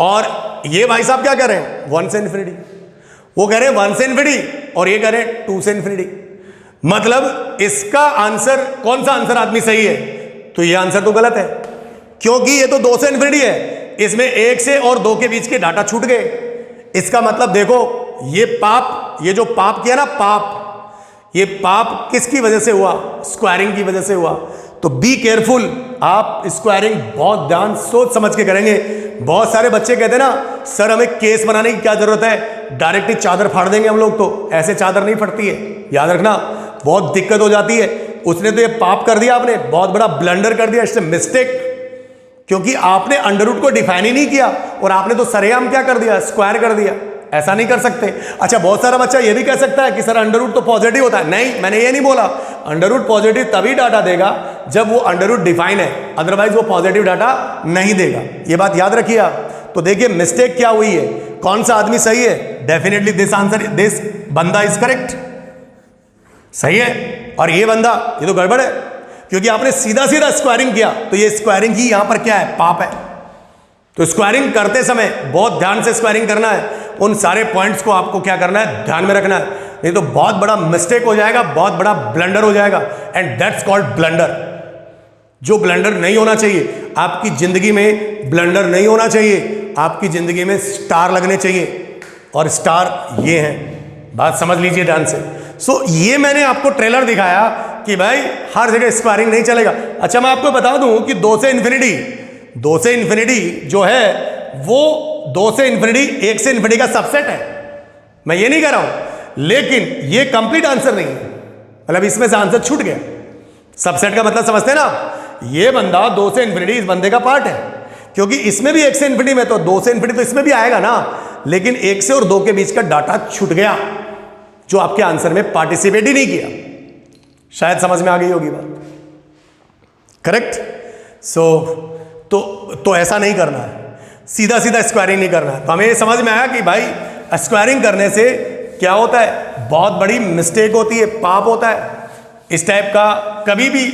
और ये भाई साहब क्या कह रहे हैं, 1 से इन्फिनिटी। वो कह रहे हैं 1 से इन्फिनिटी और ये कह रहे हैं 2 से इन्फिनिटी। मतलब इसका आंसर, कौन सा आंसर आदमी सही है, तो ये आंसर तो गलत है, क्योंकि ये तो 2 से इन्फिनिटी है, इसमें 1 से और 2 के बीच के डाटा छूट गए। इसका मतलब देखो, ये पाप, ये जो पाप किया ना पाप, ये पाप किसकी वजह से हुआ, स्क्वायरिंग की वजह से हुआ। तो बी केयरफुल, आप स्क्वायरिंग बहुत ध्यान सोच समझ के करेंगे। बहुत सारे बच्चे कहते हैं ना सर हमें केस बनाने की क्या जरूरत है, डायरेक्ट ही चादर फाड़ देंगे हम लोग, तो ऐसे चादर नहीं फटती है, याद रखना, बहुत दिक्कत हो जाती है। उसने तो ये पाप कर दिया, आपने बहुत बड़ा ब्लंडर कर दिया, इससे मिस्टेक, क्योंकि आपने अंडर रूट को डिफाइन ही नहीं किया और आपने तो सरेआम क्या कर दिया, स्क्वायर कर दिया। ऐसा नहीं कर सकते। अच्छा, बहुत सारा बच्चा ये भी कह सकता है कि सर अंडर रूट तो पॉजिटिव होता है। नहीं, मैंने ये नहीं बोला, अंडर रूट पॉजिटिव तभी डाटा देगा जब वो अंडर रूट डिफाइन है, अदरवाइज वो पॉजिटिव डाटा नहीं देगा। ये बात याद रखिए आप। तो देखिए मिस्टेक क्या हुई है, कौन सा आदमी सही है, डेफिनेटली दिस आंसर, दिस बंदा इज करेक्ट, सही है। और ये बंदा, ये तो गड़बड़ है, क्योंकि आपने सीधा सीधा स्क्वायरिंग किया, तो ये स्क्वायरिंग ही यहां पर क्या है, पाप है। तो स्क्वायरिंग करते समय बहुत ध्यान से स्क्वायरिंग करना है, उन सारे पॉइंट्स को आपको क्या करना है, ध्यान में रखना है, नहीं तो बहुत बड़ा मिस्टेक हो जाएगा, बहुत बड़ा ब्लंडर हो जाएगा, एंड दैट्स कॉल्ड ब्लंडर। जो ब्लंडर नहीं होना चाहिए आपकी जिंदगी में, ब्लंडर नहीं होना चाहिए आपकी जिंदगी में, स्टार लगने चाहिए, और स्टार ये हैं, बात समझ लीजिए ध्यान से। सो ये मैंने आपको ट्रेलर दिखाया कि भाई हर जगह स्क्वायरिंग नहीं चलेगा। अच्छा, मैं आपको बता दूं कि 2 से इन्फिनिटी जो है वो 2 से इन्फिनिटी 1 से इन्फिनिटी का सबसेट है, मैं ये नहीं कह रहा हूं, लेकिन ये कंप्लीट आंसर नहीं है, मतलब इसमें से आंसर छूट गया। सबसेट का मतलब समझते हैं ना, ये बंदा 2 से इन्फिनिटी इस बंदे का पार्ट है, क्योंकि इसमें भी 1 से इन्फिनिटी में, तो 2 से इन्फिनिटी तो इसमें भी आएगा ना, लेकिन 1 से और 2 के बीच का डाटा छूट गया जो आपके आंसर में पार्टिसिपेट ही नहीं किया। शायद समझ में आ गई होगी बात, करेक्ट। सो तो ऐसा नहीं करना है, सीधा सीधा स्क्वायरिंग नहीं करना है। तो हमें ये समझ में आया कि भाई स्क्वायरिंग करने से क्या होता है, बहुत बड़ी मिस्टेक होती है, पाप होता है। इस टाइप का कभी भी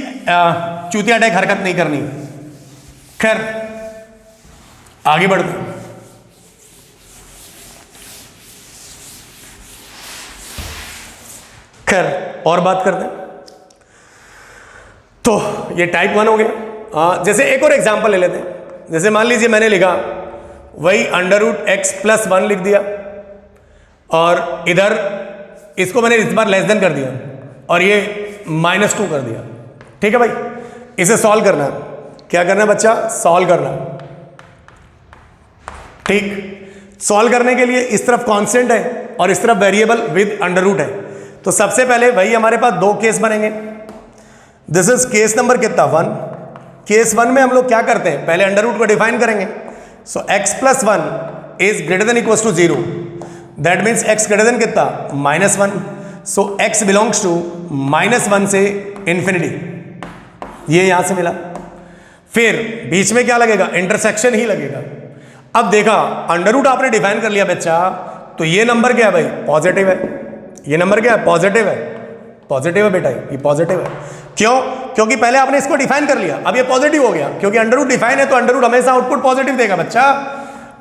चूतिया टाइप हरकत नहीं करनी। खैर आगे बढ़ते हैं। खैर और बात करते हैं। तो ये टाइप 1 हो गया। जैसे एक और एग्जांपल ले लेते हैं। जैसे मान लीजिए मैंने लिखा वही अंडर रूट x प्लस 1 लिख दिया, और इधर इसको मैंने इस बार लेस देन कर दिया और ये -2 कर दिया। ठीक है भाई, इसे सॉल्व करना है। क्या करना है बच्चा, सॉल्व करना है। ठीक, सॉल्व करने के लिए इस तरफ कांस्टेंट है और इस तरफ वेरिएबल विद अंडर रूट है। तो सबसे पहले वही हमारे पास 2 केस बनेंगे। दिस इज केस नंबर कितना, 1। केस 1 में हम लोग क्या करते हैं, पहले अंडर रूट को डिफाइन करेंगे। So x plus 1 is greater than equal to 0, that means x greater than कितना, -1। सो x बिलोंग्स टू -1 से इन्फिनिटी, ये यहां से मिला। फिर बीच में क्या लगेगा, इंटरसेक्शन ही लगेगा। अब देखा अंडर रूट आपने डिफाइन कर लिया बच्चा, तो ये नंबर क्या है भाई, पॉजिटिव है। ये नंबर क्या है, पॉजिटिव है। पॉजिटिव है बेटा, ये पॉजिटिव है। क्यों, क्योंकि पहले आपने इसको डिफाइन कर लिया, अब ये पॉजिटिव हो गया, क्योंकि अंडर रूट डिफाइन है तो अंडर रूट हमेशा आउटपुट पॉजिटिव देगा बच्चा।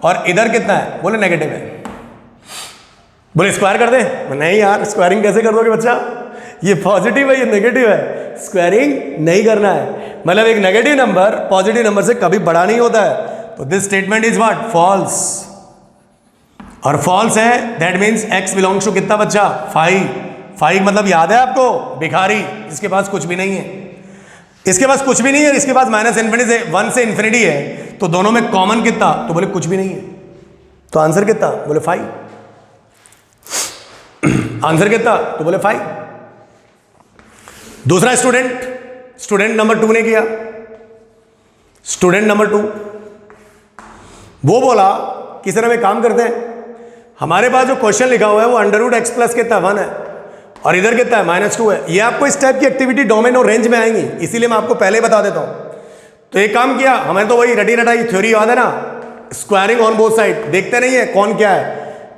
और इधर कितना है, बोले नेगेटिव है। बोले स्क्वायर कर दे, नहीं यार स्क्वायरिंग कैसे कर दोगे बच्चा, ये पॉजिटिव है ये नेगेटिव है, स्क्वायरिंग नहीं करना है। मतलब एक नेगेटिव नंबर पॉजिटिव नंबर से कभी बड़ा नहीं होता है। तो this statement is what, false. और फॉल्स है, that means x belongs to कितना बच्चा, 5 मतलब याद है आपको, भिखारी जिसके पास कुछ भी नहीं है, इसके पास कुछ भी नहीं है, इसके पास -∞ से 1 से इन्फिनिटी है, तो दोनों में कॉमन कितना, तो बोले कुछ भी नहीं है। तो आंसर कितना, बोले 5। आंसर कितना, तो बोले 5। दूसरा स्टूडेंट नंबर 2 ने किया। स्टूडेंट नंबर 2 वो बोला कि सर हम एक काम करते हैं, हमारे पास जो क्वेश्चन लिखा हुआ है वो अंडर रूट x प्लस कितना 1 है, और इधर कितना है -2 है। ये आपको इस टाइप की एक्टिविटी डोमेन और रेंज में आएंगी, इसीलिए मैं आपको पहले ही बता देता हूँ। तो एक काम किया, हमें तो वही रटी रटाई थ्योरी याद है ना, स्क्वायरिंग ऑन बोथ साइड। देखते नहीं है कौन क्या है,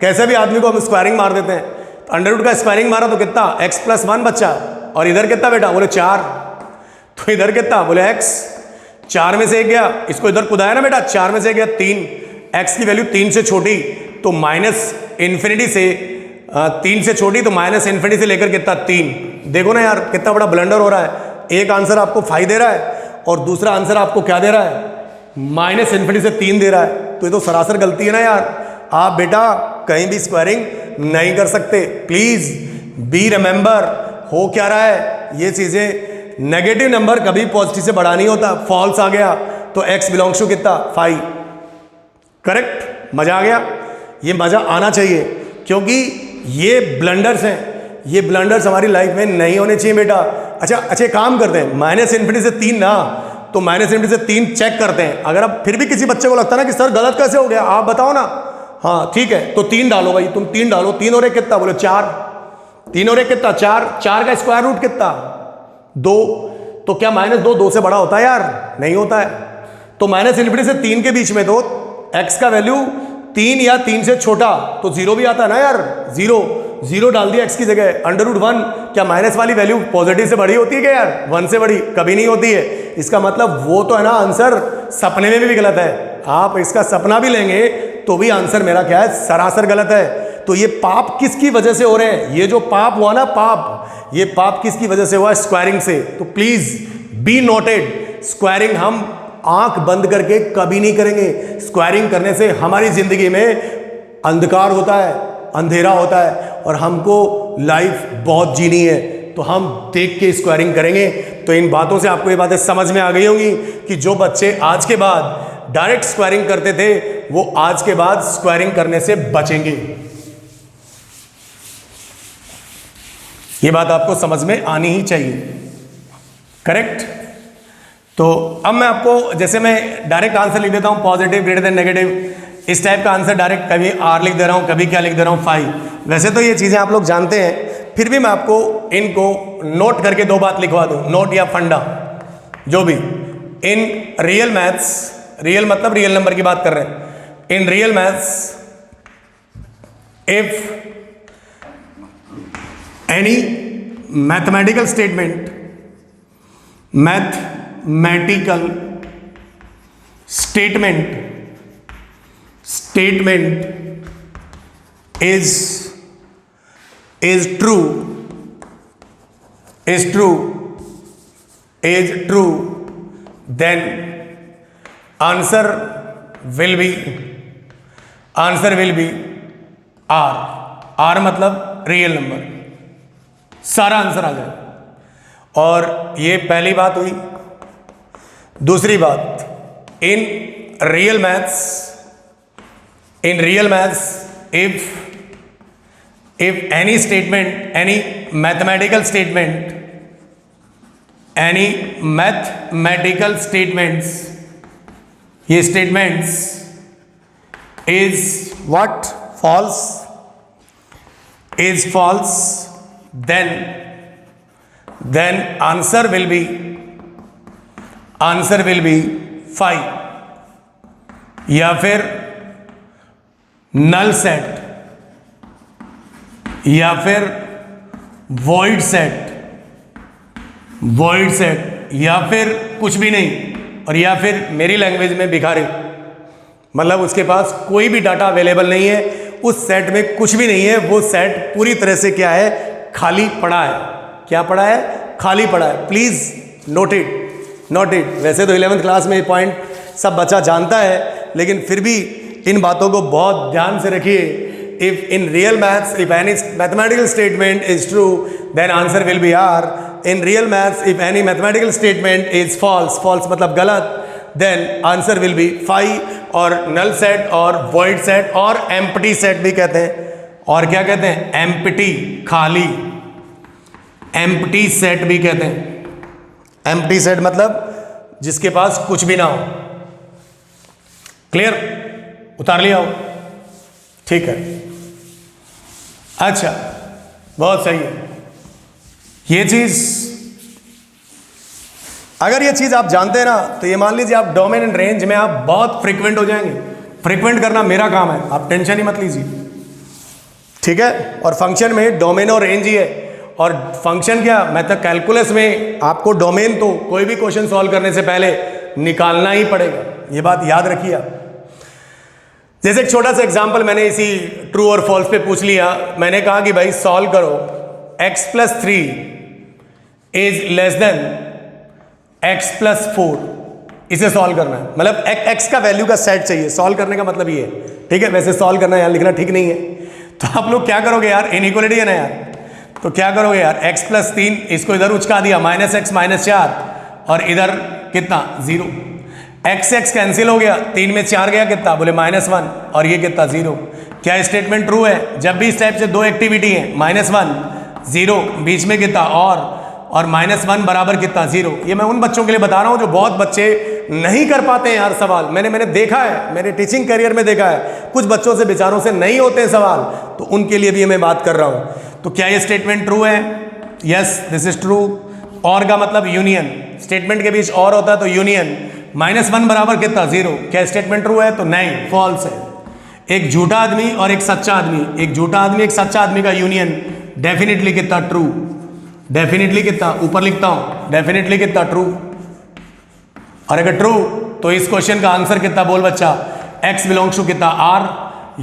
कैसे भी आदमी को हम स्क्वायरिंग मार देते हैं। तो अंडर रूट का स्क्वायरिंग मारा तो कितना x+1 बच्चा, और इधर कितना बेटा, बोले 4। तो इधर कितना, बोले x, 4 में से 1 गया, इसको इधर कुदाया ना बेटा, 4 में से 1 गया 3, x की वैल्यू 3 से छोटी तो -∞ से 3 से छोटी तो -∞ से लेकर कितना 3। देखो ना यार कितना बड़ा ब्लंडर हो रहा है। एक आंसर आपको 5 दे रहा है और दूसरा आंसर आपको क्या दे रहा है, -∞ से 3 दे रहा है। तो ये तो सरासर गलती है ना यार। आप बेटा कहीं भी स्क्वायरिंग नहीं कर सकते, प्लीज बी रिमेंबर। हो क्या रहा है, ये चीजें नेगेटिव नंबर कभी पॉजिटिव से बड़ा नहीं होता। फॉल्स आ गया तो x बिलोंग्स टू कितना 5। करेक्ट, मजा आ गया। ये मजा आना चाहिए क्योंकि ये ब्लंडर्स हैं, ये ब्लंडर्स हमारी लाइफ में नहीं होने चाहिए बेटा। अच्छा काम करते हैं, -∞ से 3 ना, तो -∞ से 3 चेक करते हैं। अगर अब फिर भी किसी बच्चे को लगता है ना कि सर गलत कैसे हो गया, आप बताओ ना। हाँ ठीक है, तो 3 डालो भाई, तुम 3 डालो। 3 और 1 कितना, बोले 4। 3 और 1 कितना, 4। 4 का स्क्वायर रूट कितना, 2। तो क्या -2 से बड़ा होता है यार, नहीं होता है। तो -∞ से 3 के बीच में तो x का वैल्यू 3 या 3 से छोटा तो 0 भी आता है ना यार। 0 डाल दिया x की जगह। √1, क्या माइनस वाली वैल्यू पॉजिटिव से बड़ी होती है क्या यार, 1 से बड़ी कभी नहीं होती है। इसका मतलब वो तो है ना आंसर सपने में भी गलत है। आप इसका सपना भी लेंगे तो भी आंसर मेरा क्या है, सरासर गलत है। तो ये पाप किसकी वजह से हो रहे हैं, ये जो पाप हुआ ना पाप, ये पाप किसकी वजह से हुआ, स्क्वायरिंग से। तो प्लीज बी नोटेड, स्क्वायरिंग हम आंख बंद करके कभी नहीं करेंगे। स्क्वायरिंग करने से हमारी जिंदगी में अंधकार होता है, अंधेरा होता है, और हमको लाइफ बहुत जीनी है। तो हम देख के स्क्वायरिंग करेंगे। तो इन बातों से आपको ये बातें समझ में आ गई होंगी कि जो बच्चे आज के बाद डायरेक्ट स्क्वायरिंग करते थे वो आज के बाद स्क्वायरिंग करने से बचेंगे। ये बात आपको समझ में आनी ही चाहिए। करेक्ट। तो अब मैं आपको, जैसे मैं डायरेक्ट आंसर लिख देता हूं, पॉजिटिव ग्रेटर देन नेगेटिव, इस टाइप का आंसर डायरेक्ट कभी r लिख दे रहा हूं, कभी क्या लिख दे रहा हूं 5। वैसे तो ये चीजें आप लोग जानते हैं, फिर भी मैं आपको इनको नोट करके 2 बात लिखवा दूं, नोट या फंडा जो भी। इन रियल मैथ्स, रियल मतलब रियल नंबर की बात कर रहे हैं। इन real maths if any mathematical statement is true, then answer will be r। r मतलब रियल नंबर, सारा आंसर आ जाए। और ये पहली बात हुई। दूसरी बात, इन real maths if any mathematical statements, ये statements is what, is false, then answer will be 5। या फिर नल सेट, या फिर वॉइड सेट, या फिर कुछ भी नहीं, और या फिर मेरी लैंग्वेज में भिखारी, मतलब उसके पास कोई भी डाटा अवेलेबल नहीं है, उस सेट में कुछ भी नहीं है, वो सेट पूरी तरह से क्या है, खाली पड़ा है। क्या पड़ा है, खाली पड़ा है। Please note it. वैसे तो 11th क्लास में ये पॉइंट सब बच्चा जानता है, लेकिन फिर भी इन बातों को बहुत ध्यान से रखिए। If in real maths if any mathematical statement is true then answer will be R. In real maths if any mathematical statement is false मतलब गलत, देन आंसर विल बी 5। और नल सेट और वॉइड सेट और empty set भी कहते हैं। और क्या कहते हैं, एम्प्टी, खाली, एम्प्टी सेट भी कहते हैं। एम्प्टी सेट मतलब जिसके पास कुछ भी ना हो। क्लियर, उतार लिया हो, ठीक है। अच्छा, बहुत सही है। ये चीज अगर ये चीज आप जानते हैं ना, तो ये मान लीजिए आप डोमेन एंड रेंज में आप बहुत फ्रीक्वेंट हो जाएंगे। फ्रीक्वेंट करना मेरा काम है, आप टेंशन ही मत लीजिए, ठीक है। और फंक्शन में डोमेन और रेंज ही है। और फंक्शन क्या, मैं तो कैलकुलस में आपको डोमेन तो कोई भी क्वेश्चन सॉल्व करने से पहले निकालना ही पड़ेगा, ये बात याद रखिए आप। जैसे एक छोटा सा एग्जांपल मैंने इसी ट्रू और फॉल्स पे पूछ लिया। मैंने कहा कि भाई सॉल्व करो x+3 is less then x+4, इसे सॉल्व करना है। मतलब x का वैल्यू का सेट चाहिए, सॉल्व करने का मतलब ये है, ठीक है। वैसे सॉल्व करना यार लिखना ठीक नहीं है, तो आप लोग क्या करोगे यार, इनइक्वालिटी है ना यार, तो क्या करोगे यार, x+3 इसको इधर उचका दिया, -x -4, और इधर कितना 0, x कैंसिल हो गया, 3 में 4 गया कितना, बोले -1, और ये कितना 0। क्या स्टेटमेंट ट्रू है? जब भी इस टाइप से दो एक्टिविटी है, -1 0, बीच में कितना और -1 बराबर कितना 0। ये मैं उन बच्चों के लिए बता रहा हूँ जो बहुत बच्चे नहीं कर पाते हैं यार सवाल। मैंने देखा है, मेरे टीचिंग करियर में देखा है, कुछ बच्चों से बेचारों से नहीं होते हैं सवाल, तो उनके लिए भी मैं बात कर रहा हूँ। तो क्या ये स्टेटमेंट ट्रू है? Yes, this is true. और का मतलब यूनियन, स्टेटमेंट के बीच और होता है तो यूनियन। -1 बराबर कितना 0, क्या स्टेटमेंट ट्रू है? तो नहीं, फॉल्स है। एक झूठा आदमी और एक सच्चा आदमी, एक झूठा आदमी एक सच्चा आदमी का यूनियन डेफिनेटली कितना ट्रू, डेफिनेटली कितना, ऊपर लिखता हूं डेफिनेटली कितना ट्रू। और अगर ट्रू तो इस क्वेश्चन का आंसर कितना, बोल बच्चा, x बिलोंग्स टू कितना r,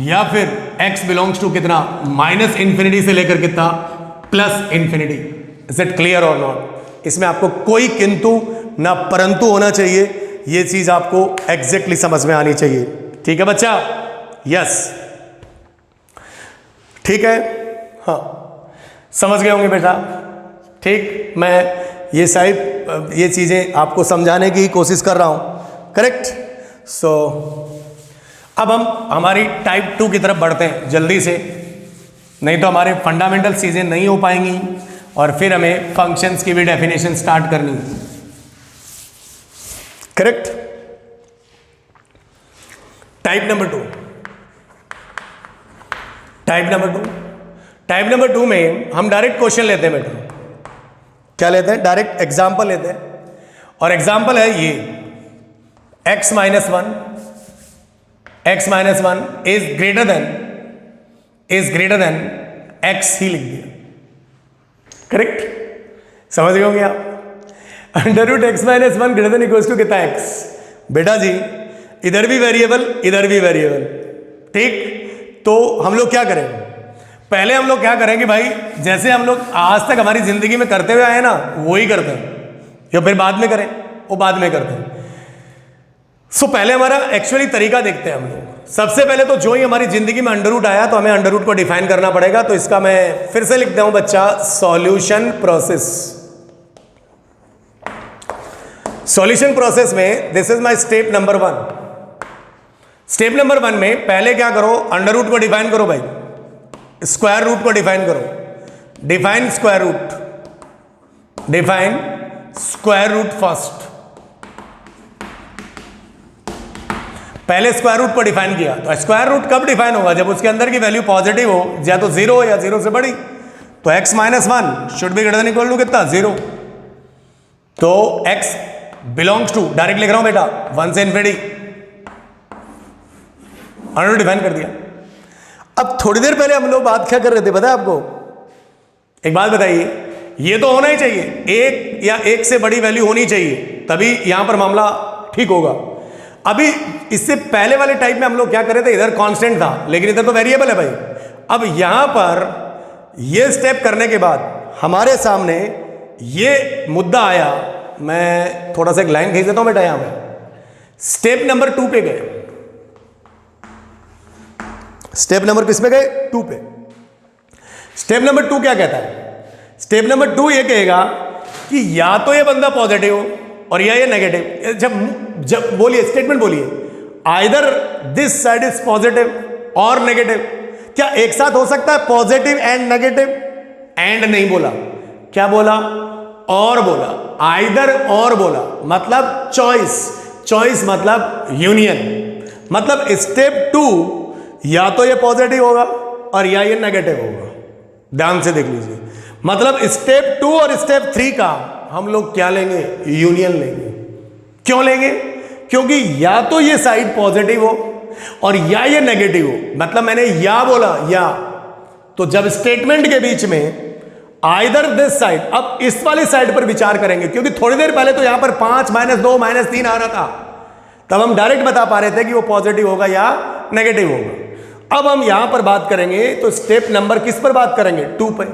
या फिर x बिलोंग्स टू कितना -इन्फिनिटी से लेकर कितना +इन्फिनिटी। इज इट क्लियर और नॉट? इसमें आपको कोई किंतु ना परंतु होना चाहिए, ये चीज आपको एग्जैक्टली समझ में आनी चाहिए, ठीक है बच्चा? यस, ठीक है, हाँ समझ गए होंगे बेटा, ठीक। मैं ये साइड ये चीज़ें आपको समझाने की कोशिश कर रहा हूँ, करेक्ट। सो अब हम हमारी टाइप 2 की तरफ बढ़ते हैं जल्दी से, नहीं तो हमारे फंडामेंटल चीज़ें नहीं हो पाएंगी और फिर हमें फंक्शंस की भी डेफिनेशन स्टार्ट करनी है, correct. Type number 2, type number 2 में हम डायरेक्ट क्वेश्चन लेते हैं बेटा। क्या लेते हैं? डायरेक्ट एग्जाम्पल लेते हैं। और एग्जाम्पल है ये, x -1 is greater than x ही लिख दिया, करेक्ट। समझ गए होंगे आप। √x -1 greater than equals to कितना x। बेटा जी इधर भी वेरिएबल, इधर भी वेरिएबल, ठीक। तो हम लोग क्या करें, पहले हम लोग क्या करेंगे भाई, जैसे हम लोग आज तक हमारी जिंदगी में करते हुए आए ना, वो ही करते हैं, या फिर बाद में करें, वो बाद में करते हैं। सो पहले हमारा एक्चुअली तरीका देखते हैं हम लोग। सबसे पहले तो जो ही हमारी जिंदगी में अंडर आया तो हमें अंडर को डिफाइन करना पड़ेगा। तो इसका मैं फिर से लिखता हूं बच्चा, सॉल्यूशन प्रोसेस। सॉल्यूशन प्रोसेस में this is my step number 1। Step number 1 में पहले क्या करो, अंडर को डिफाइन करो भाई, स्क्वायर रूट को डिफाइन करो। Define square root, define square root first. पहले स्क्वायर रूट को डिफाइन किया, तो स्क्वायर रूट कब डिफाइन होगा, जब उसके अंदर की वैल्यू पॉजिटिव हो, या तो 0 या 0 से बड़ी। तो x -1 should be greater than equal to कितना, 0। तो x बिलोंग्स टू, डायरेक्ट लिख रहा हूं बेटा, 1 से इन्फिनिटी, अंडर डिफाइन कर दिया। अब थोड़ी देर पहले हम लोग बात क्या कर रहे थे पता है आपको? एक बात बताइए, ये तो होना ही चाहिए, एक या एक से बड़ी वैल्यू होनी चाहिए, तभी यहां पर मामला ठीक होगा। अभी इससे पहले वाले टाइप में हम लोग क्या कर रहे थे, इधर कांस्टेंट था लेकिन इधर तो वेरिएबल है भाई। अब यहां पर ये स्टेप करने के बाद हमारे सामने ये मुद्दा आया। मैं थोड़ा सा एक लाइन खींच देता हूं बेटा, यहां पे स्टेप नंबर 2 पे गए। स्टेप नंबर किस पे गए, 2 पे। स्टेप नंबर 2 क्या कहता है? स्टेप नंबर 2 ये कहेगा कि या तो ये बंदा पॉजिटिव हो और या ये नेगेटिव। जब बोलिए, स्टेटमेंट बोलिए, either this side is positive और नेगेटिव। क्या एक साथ हो सकता है पॉजिटिव एंड नेगेटिव? एंड नहीं बोला, क्या बोला? और बोला, आइदर और बोला, मतलब चॉइस। चॉइस मतलब यूनियन। मतलब स्टेप 2 या तो ये पॉजिटिव होगा और या ये नेगेटिव होगा। ध्यान से देख लीजिए, मतलब स्टेप 2 और स्टेप 3 का हम लोग क्या लेंगे, यूनियन लेंगे। क्यों लेंगे? क्योंकि या तो ये साइड पॉजिटिव हो और या ये नेगेटिव हो। मतलब मैंने या बोला, या तो जब स्टेटमेंट के बीच में आइदर दिस साइड, अब इस वाली साइड पर विचार करेंगे, क्योंकि थोड़ी देर पहले तो यहां पर 5 -2 -3 आ रहा था, तब हम डायरेक्ट बता पा रहे थे कि वो पॉजिटिव होगा या नेगेटिव होगा। अब हम यहां पर बात करेंगे तो स्टेप नंबर किस पर बात करेंगे, 2 पर।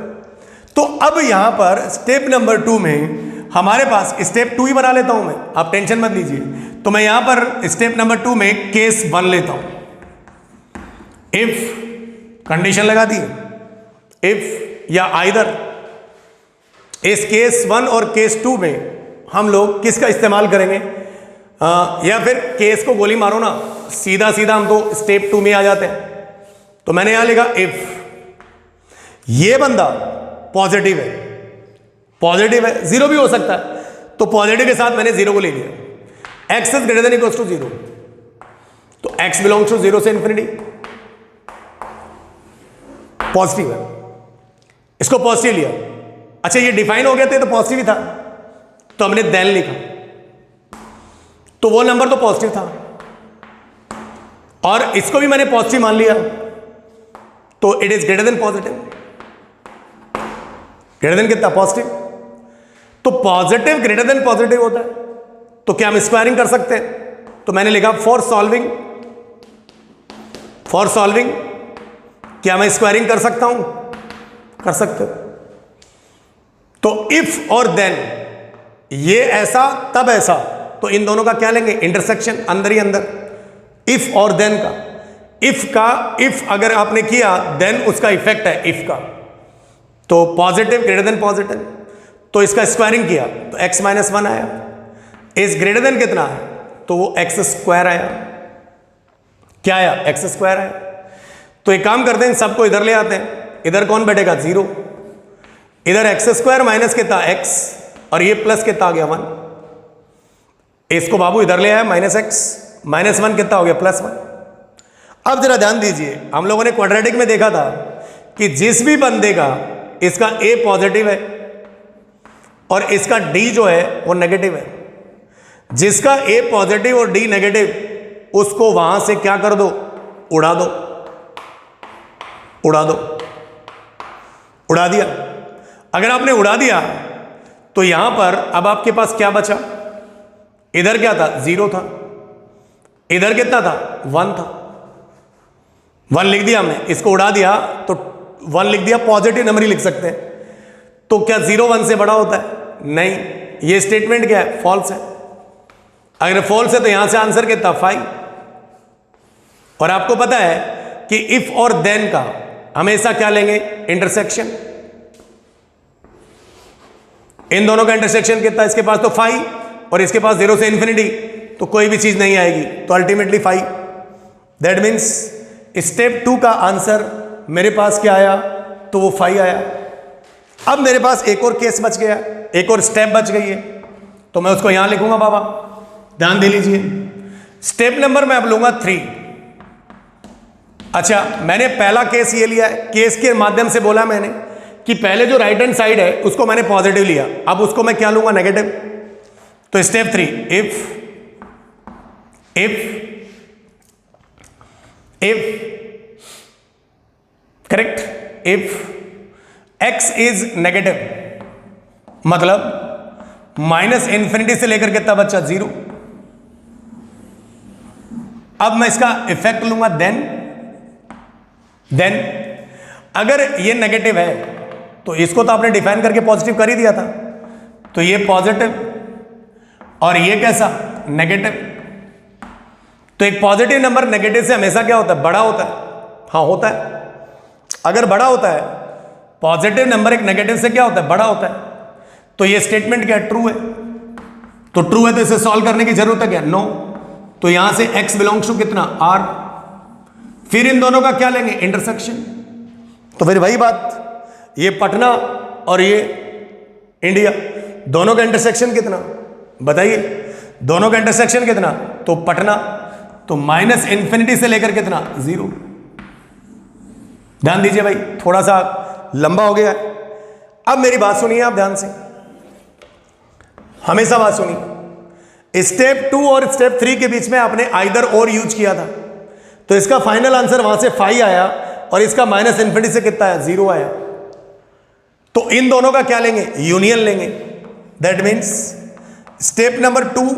तो अब यहां पर स्टेप नंबर 2 में हमारे पास स्टेप 2 ही बना लेता हूं मैं, आप टेंशन मत लीजिए। तो मैं यहां पर स्टेप नंबर 2 में केस 1 लेता हूं। इफ कंडीशन लगा दी, इफ या आइदर, इस केस 1 और केस 2 में हम लोग किसका इस्तेमाल करेंगे, या फिर केस को गोली मारो ना, सीधा सीधा हम तो स्टेप 2 में आ जाते हैं। तो मैंने यहां लिखा इफ ये बंदा पॉजिटिव है, पॉजिटिव है, जीरो भी हो सकता है, तो पॉजिटिव के साथ मैंने जीरो को ले लिया। X is greater than equals to 0, तो एक्स बिलोंग्स टू 0 से इंफिनिटी, पॉजिटिव है, इसको पॉजिटिव लिया। अच्छा ये डिफाइन हो गया था, तो पॉजिटिव ही था, तो हमने देन लिखा, तो वो नंबर तो पॉजिटिव था, और इसको भी मैंने पॉजिटिव मान लिया, तो it is greater then positive. Greater than कितना, पॉजिटिव। तो पॉजिटिव ग्रेटर देन पॉजिटिव होता है, तो क्या हम स्क्वायरिंग कर सकते हैं? तो मैंने लिखा फॉर सॉल्विंग, फॉर सॉल्विंग क्या मैं स्क्वायरिंग कर सकता हूं? कर सकते हो। तो इफ और देन, ये ऐसा तब ऐसा, तो इन दोनों का क्या लेंगे, इंटरसेक्शन, अंदर ही अंदर। इफ और देन का, इफ अगर आपने किया, देन उसका इफेक्ट है इफ का, तो पॉजिटिव ग्रेटर देन पॉजिटिव, तो इसका स्क्वायरिंग किया तो x - 1 आया। इज ग्रेटर देन कितना है, तो वो x स्क्वायर आया। क्या आया, x स्क्वायर आया। तो एक काम करते हैं, सबको इधर ले आते हैं, इधर कौन बैठेगा, 0, इधर एक्स स्क्वायर माइनस कितना, x, और ये प्लस कितना आ गया, 1। इसको बाबू इधर ले आया, -x, -1 कितना हो गया, +1। अब जरा ध्यान दीजिए, हम लोगों ने क्वाड्रेटिक में देखा था कि जिस भी बंदे का इसका a पॉजिटिव है और इसका d जो है वो नेगेटिव है, जिसका a पॉजिटिव और d नेगेटिव, उसको वहां से क्या कर दो, उड़ा दो, उड़ा दो। उड़ा दिया। अगर आपने उड़ा दिया तो यहां पर अब आपके पास क्या बचा, इधर क्या था, 0 था, इधर कितना था, 1 था। 1 लिख दिया हमने, इसको उड़ा दिया तो 1 लिख दिया, पॉजिटिव नंबर ही लिख सकते हैं। तो क्या 0 1 से बड़ा होता है? नहीं। ये स्टेटमेंट क्या है, फॉल्स है। अगर फॉल्स है तो यहां से आंसर कितना, 5। और आपको पता है कि इफ और देन का हमेशा क्या लेंगे, इंटरसेक्शन। इन दोनों का इंटरसेक्शन कितना, इसके पास तो 5 और इसके पास 0 से इंफिनिटी, तो कोई भी चीज नहीं आएगी, तो अल्टीमेटली 5। दैट मीन्स स्टेप 2 का आंसर मेरे पास क्या आया, तो वो 5 आया। अब मेरे पास एक और केस बच गया, एक और स्टेप बच गई है, तो मैं उसको यहां लिखूंगा बाबा, ध्यान दे लीजिए। स्टेप नंबर मैं अब लूंगा 3। अच्छा, मैंने पहला केस ये लिया है, केस के माध्यम से बोला मैंने कि पहले जो राइट हैंड साइड है उसको मैंने पॉजिटिव लिया, अब उसको मैं क्या लूंगा, नेगेटिव। तो step 3, if correct, if x is negative, मतलब -∞ से लेकर कितना बच्चा, 0। अब मैं इसका इफेक्ट लूंगा, देन अगर ये नेगेटिव है तो इसको तो आपने डिफाइन करके पॉजिटिव कर ही दिया था, तो ये पॉजिटिव और ये कैसा, नेगेटिव। तो एक पॉजिटिव नंबर नेगेटिव से हमेशा क्या होता है, बड़ा होता है। हाँ होता है, अगर बड़ा होता है पॉजिटिव नंबर एक नेगेटिव से क्या होता है, बड़ा होता है। तो ये स्टेटमेंट क्या है, ट्रू है। तो ट्रू है तो इसे सॉल्व करने की जरूरत है क्या, नो। तो यहां से x बिलोंग्स टू कितना, r। फिर इन दोनों का क्या लेंगे, इंटरसेक्शन। तो फिर वही बात, ये पटना और ये इंडिया, दोनों का इंटरसेक्शन कितना बताइए, दोनों का इंटरसेक्शन कितना, तो पटना, तो -∞ से लेकर कितना, 0। ध्यान दीजिए भाई, थोड़ा सा लंबा हो गया है। अब मेरी बात सुनिए आप ध्यान से, हमेशा बात सुनिए। स्टेप 2 और स्टेप 3 के बीच में आपने आइदर और यूज किया था, तो इसका फाइनल आंसर वहां से 5 आया और इसका माइनस इन्फिनिटी से कितना आया, 0 आया। तो इन दोनों का क्या लेंगे, यूनियन लेंगे। That means step number 2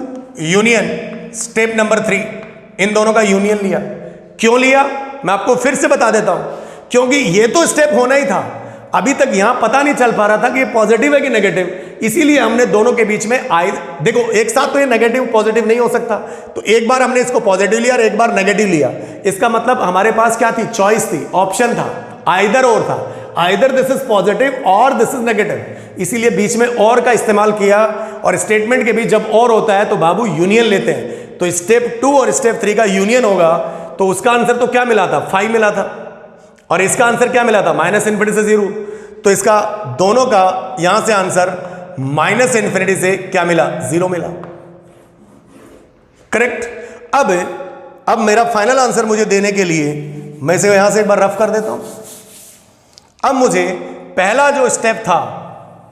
union, step number 3, इन दोनों का यूनियन लिया। क्यों लिया, मैं आपको फिर से बता देता हूं, क्योंकि ये तो स्टेप होना ही था। अभी तक यहां पता नहीं चल पा रहा था कि ये पॉजिटिव है कि नेगेटिव, इसीलिए हमने दोनों के बीच में देखो एक साथ तो ये नेगेटिव पॉजिटिव नहीं हो सकता, तो एक बार हमने इसको पॉजिटिव लिया और एक बार नेगेटिव लिया। इसका मतलब हमारे पास क्या थी, चॉइस थी, ऑप्शन था, आइदर और था, आइदर दिस इज पॉजिटिव और दिस इज नेगेटिव, इसीलिए बीच में और का इस्तेमाल किया। और स्टेटमेंट के बीच जब और होता है तो बाबू यूनियन लेते हैं, तो स्टेप 2 और स्टेप 3 का यूनियन होगा। तो उसका आंसर तो क्या मिला था, 5 मिला था, और इसका आंसर क्या मिला था, माइनस इन्फिनिटी से 0। तो इसका दोनों का यहां से आंसर माइनस इन्फिनिटी से क्या मिला, 0 मिला। करेक्ट। अब मेरा फाइनल आंसर मुझे देने के लिए मैं इसे यहां से एक बार रफ कर देता हूं। अब मुझे पहला जो स्टेप था,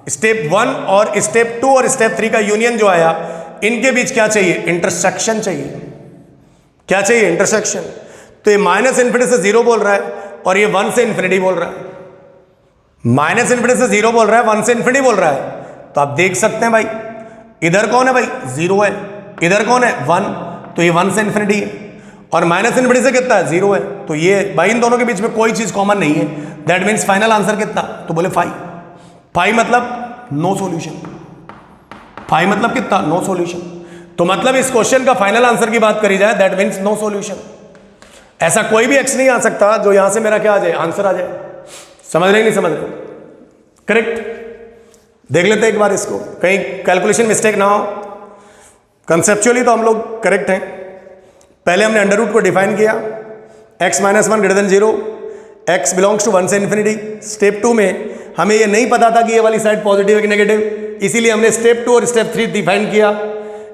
स्टेप 1 और स्टेप 2 और स्टेप 3 का यूनियन जो आया, इनके बीच क्या चाहिए, इंटरसेक्शन चाहिए। क्या चाहिए, इंटरसेक्शन। तो ये माइनस इन्फिनिटी से 0 बोल रहा है और ये 1 से इन्फिनिटी बोल रहा है। माइनस इन्फिनिटी से 0 बोल रहा है, 1 से इन्फिनिटी बोल रहा है। तो आप देख सकते हैं भाई, इधर कौन है भाई, 0 है, इधर कौन है, 1, तो ये 1 से इन्फिनिटी है, और माइनस इन्फिनिटी से कितना है, 0 है। तो ये भाई इन दोनों के बीच में कोई चीज कॉमन नहीं है। दैट मीन्स फाइनल आंसर कितना, तो बोले 5। 5 मतलब नो सॉल्यूशन। 5 मतलब कितना, नो सॉल्यूशन। तो मतलब इस क्वेश्चन का फाइनल आंसर की बात करी जाए, दैट मीन्स नो सॉल्यूशन। ऐसा कोई भी एक्स नहीं आ सकता जो यहां से मेरा क्या आ जाए, आंसर आ जाए। समझ रहे नहीं समझ रहे, करेक्ट। देख लेते हैं एक बार इसको, कहीं कैलकुलेशन मिस्टेक ना हो। कंसेप्चुअली तो हम लोग करेक्ट हैं। पहले हमने अंडर रूट को डिफाइन किया, x minus 1 greater than 0, x belongs to 1 से इन्फिनिटी। स्टेप 2 में हमें ये नहीं पता था कि ये वाली साइड पॉजिटिव है कि नेगेटिव, इसीलिए हमने स्टेप 2 और स्टेप 3 डिफाइन किया।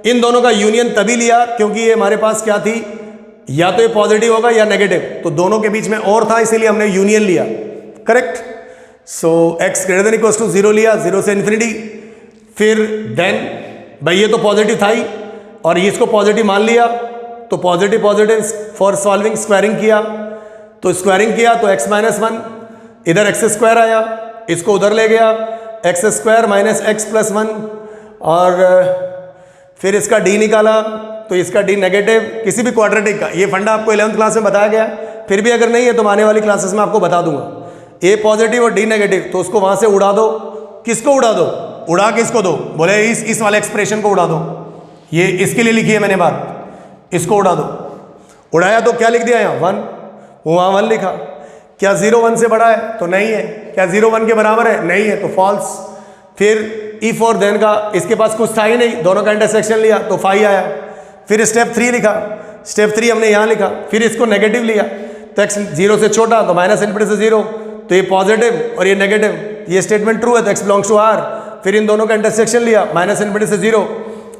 इन दोनों का यूनियन तभी लिया क्योंकि ये हमारे पास क्या थी, या तो ये पॉजिटिव होगा या नेगेटिव, तो दोनों के बीच में और था, इसीलिए हमने यूनियन लिया। Correct. So x greater than equals to 0 लिया, 0 से इन्फिनिटी। फिर देन भाई ये तो पॉजिटिव था ही, और इसको पॉजिटिव मान लिया, तो positive positive for solving squaring किया, तो स्क्वायरिंग किया तो x माइनस 1, इधर x स्क्वायर आया, इसको उधर ले गया, x square minus x plus 1, और फिर इसका d निकाला, तो इसका d नेगेटिव किसी भी क्वाड्रेटिक का। ये फंडा आपको 11th क्लास में बताया गया, फिर भी अगर नहीं है तो आने वाली क्लासेस में आपको बता दूंगा। a पॉजिटिव और d नेगेटिव, तो उसको वहां से उड़ा दो। किसको उड़ा दो, उड़ा के इसको दो, बोले इस वाले एक्सप्रेशन को उड़ा दो। ये इसके लिए लिखी है मैंने बात, इसको उड़ा दो। उड़ाया तो क्या लिख दिया यहाँ, 1, वहां 1 लिखा। क्या 0 1 से बड़ा है, तो नहीं है। क्या 0 1 के बराबर है, नहीं है, तो फॉल्स। फिर इफ और देन का इसके पास कुछ था ही नहीं, दोनों का इंटरसेक्शन लिया तो 5 आया। फिर स्टेप 3 लिखा, स्टेप 3 हमने यहाँ लिखा, फिर इसको नेगेटिव लिया, तो x 0 से छोटा, तो माइनस इन्फिनिटी से 0, तो ये पॉजिटिव और ये नेगेटिव, ये स्टेटमेंट ट्रू है तो x बिलोंग्स टू r। फिर इन दोनों का इंटरसेक्शन लिया, माइनस इन्फिनिटी से 0,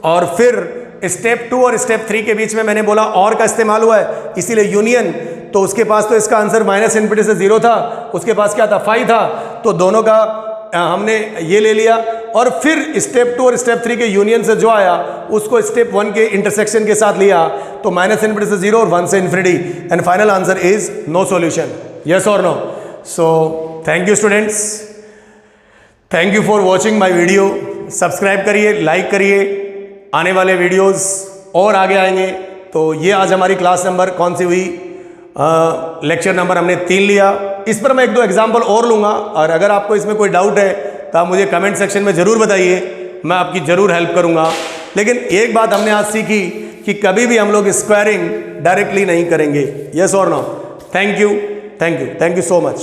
और फिर स्टेप 2 और स्टेप 3 के बीच में मैंने बोला और का इस्तेमाल हुआ है, इसीलिए यूनियन। तो उसके पास तो इसका आंसर माइनस इन्फिनिटी से 0 था, उसके पास क्या था, 5 था, तो दोनों का हमने ये ले लिया। और फिर स्टेप 2 और स्टेप 3 के यूनियन से जो आया उसको स्टेप 1 के इंटरसेक्शन के साथ लिया, तो माइनस इन्फिनिटी से 0 और 1 से infinity, and final answer is no solution. Yes और no. So thank you students, thank you for watching my video. Subscribe करिए, लाइक करिए, आने वाले वीडियोस और आगे आएंगे। तो ये आज हमारी क्लास नंबर कौन सी हुई, लेक्चर नंबर हमने 3 लिया। इस पर मैं 1-2 एग्जाम्पल और लूँगा, और अगर आपको इसमें कोई डाउट है तो आप मुझे कमेंट सेक्शन में ज़रूर बताइए, मैं आपकी ज़रूर हेल्प करूँगा। लेकिन एक बात हमने आज सीखी कि कभी भी हम लोग स्क्वायरिंग डायरेक्टली नहीं करेंगे। यस और no. Thank you, thank you, thank you so much.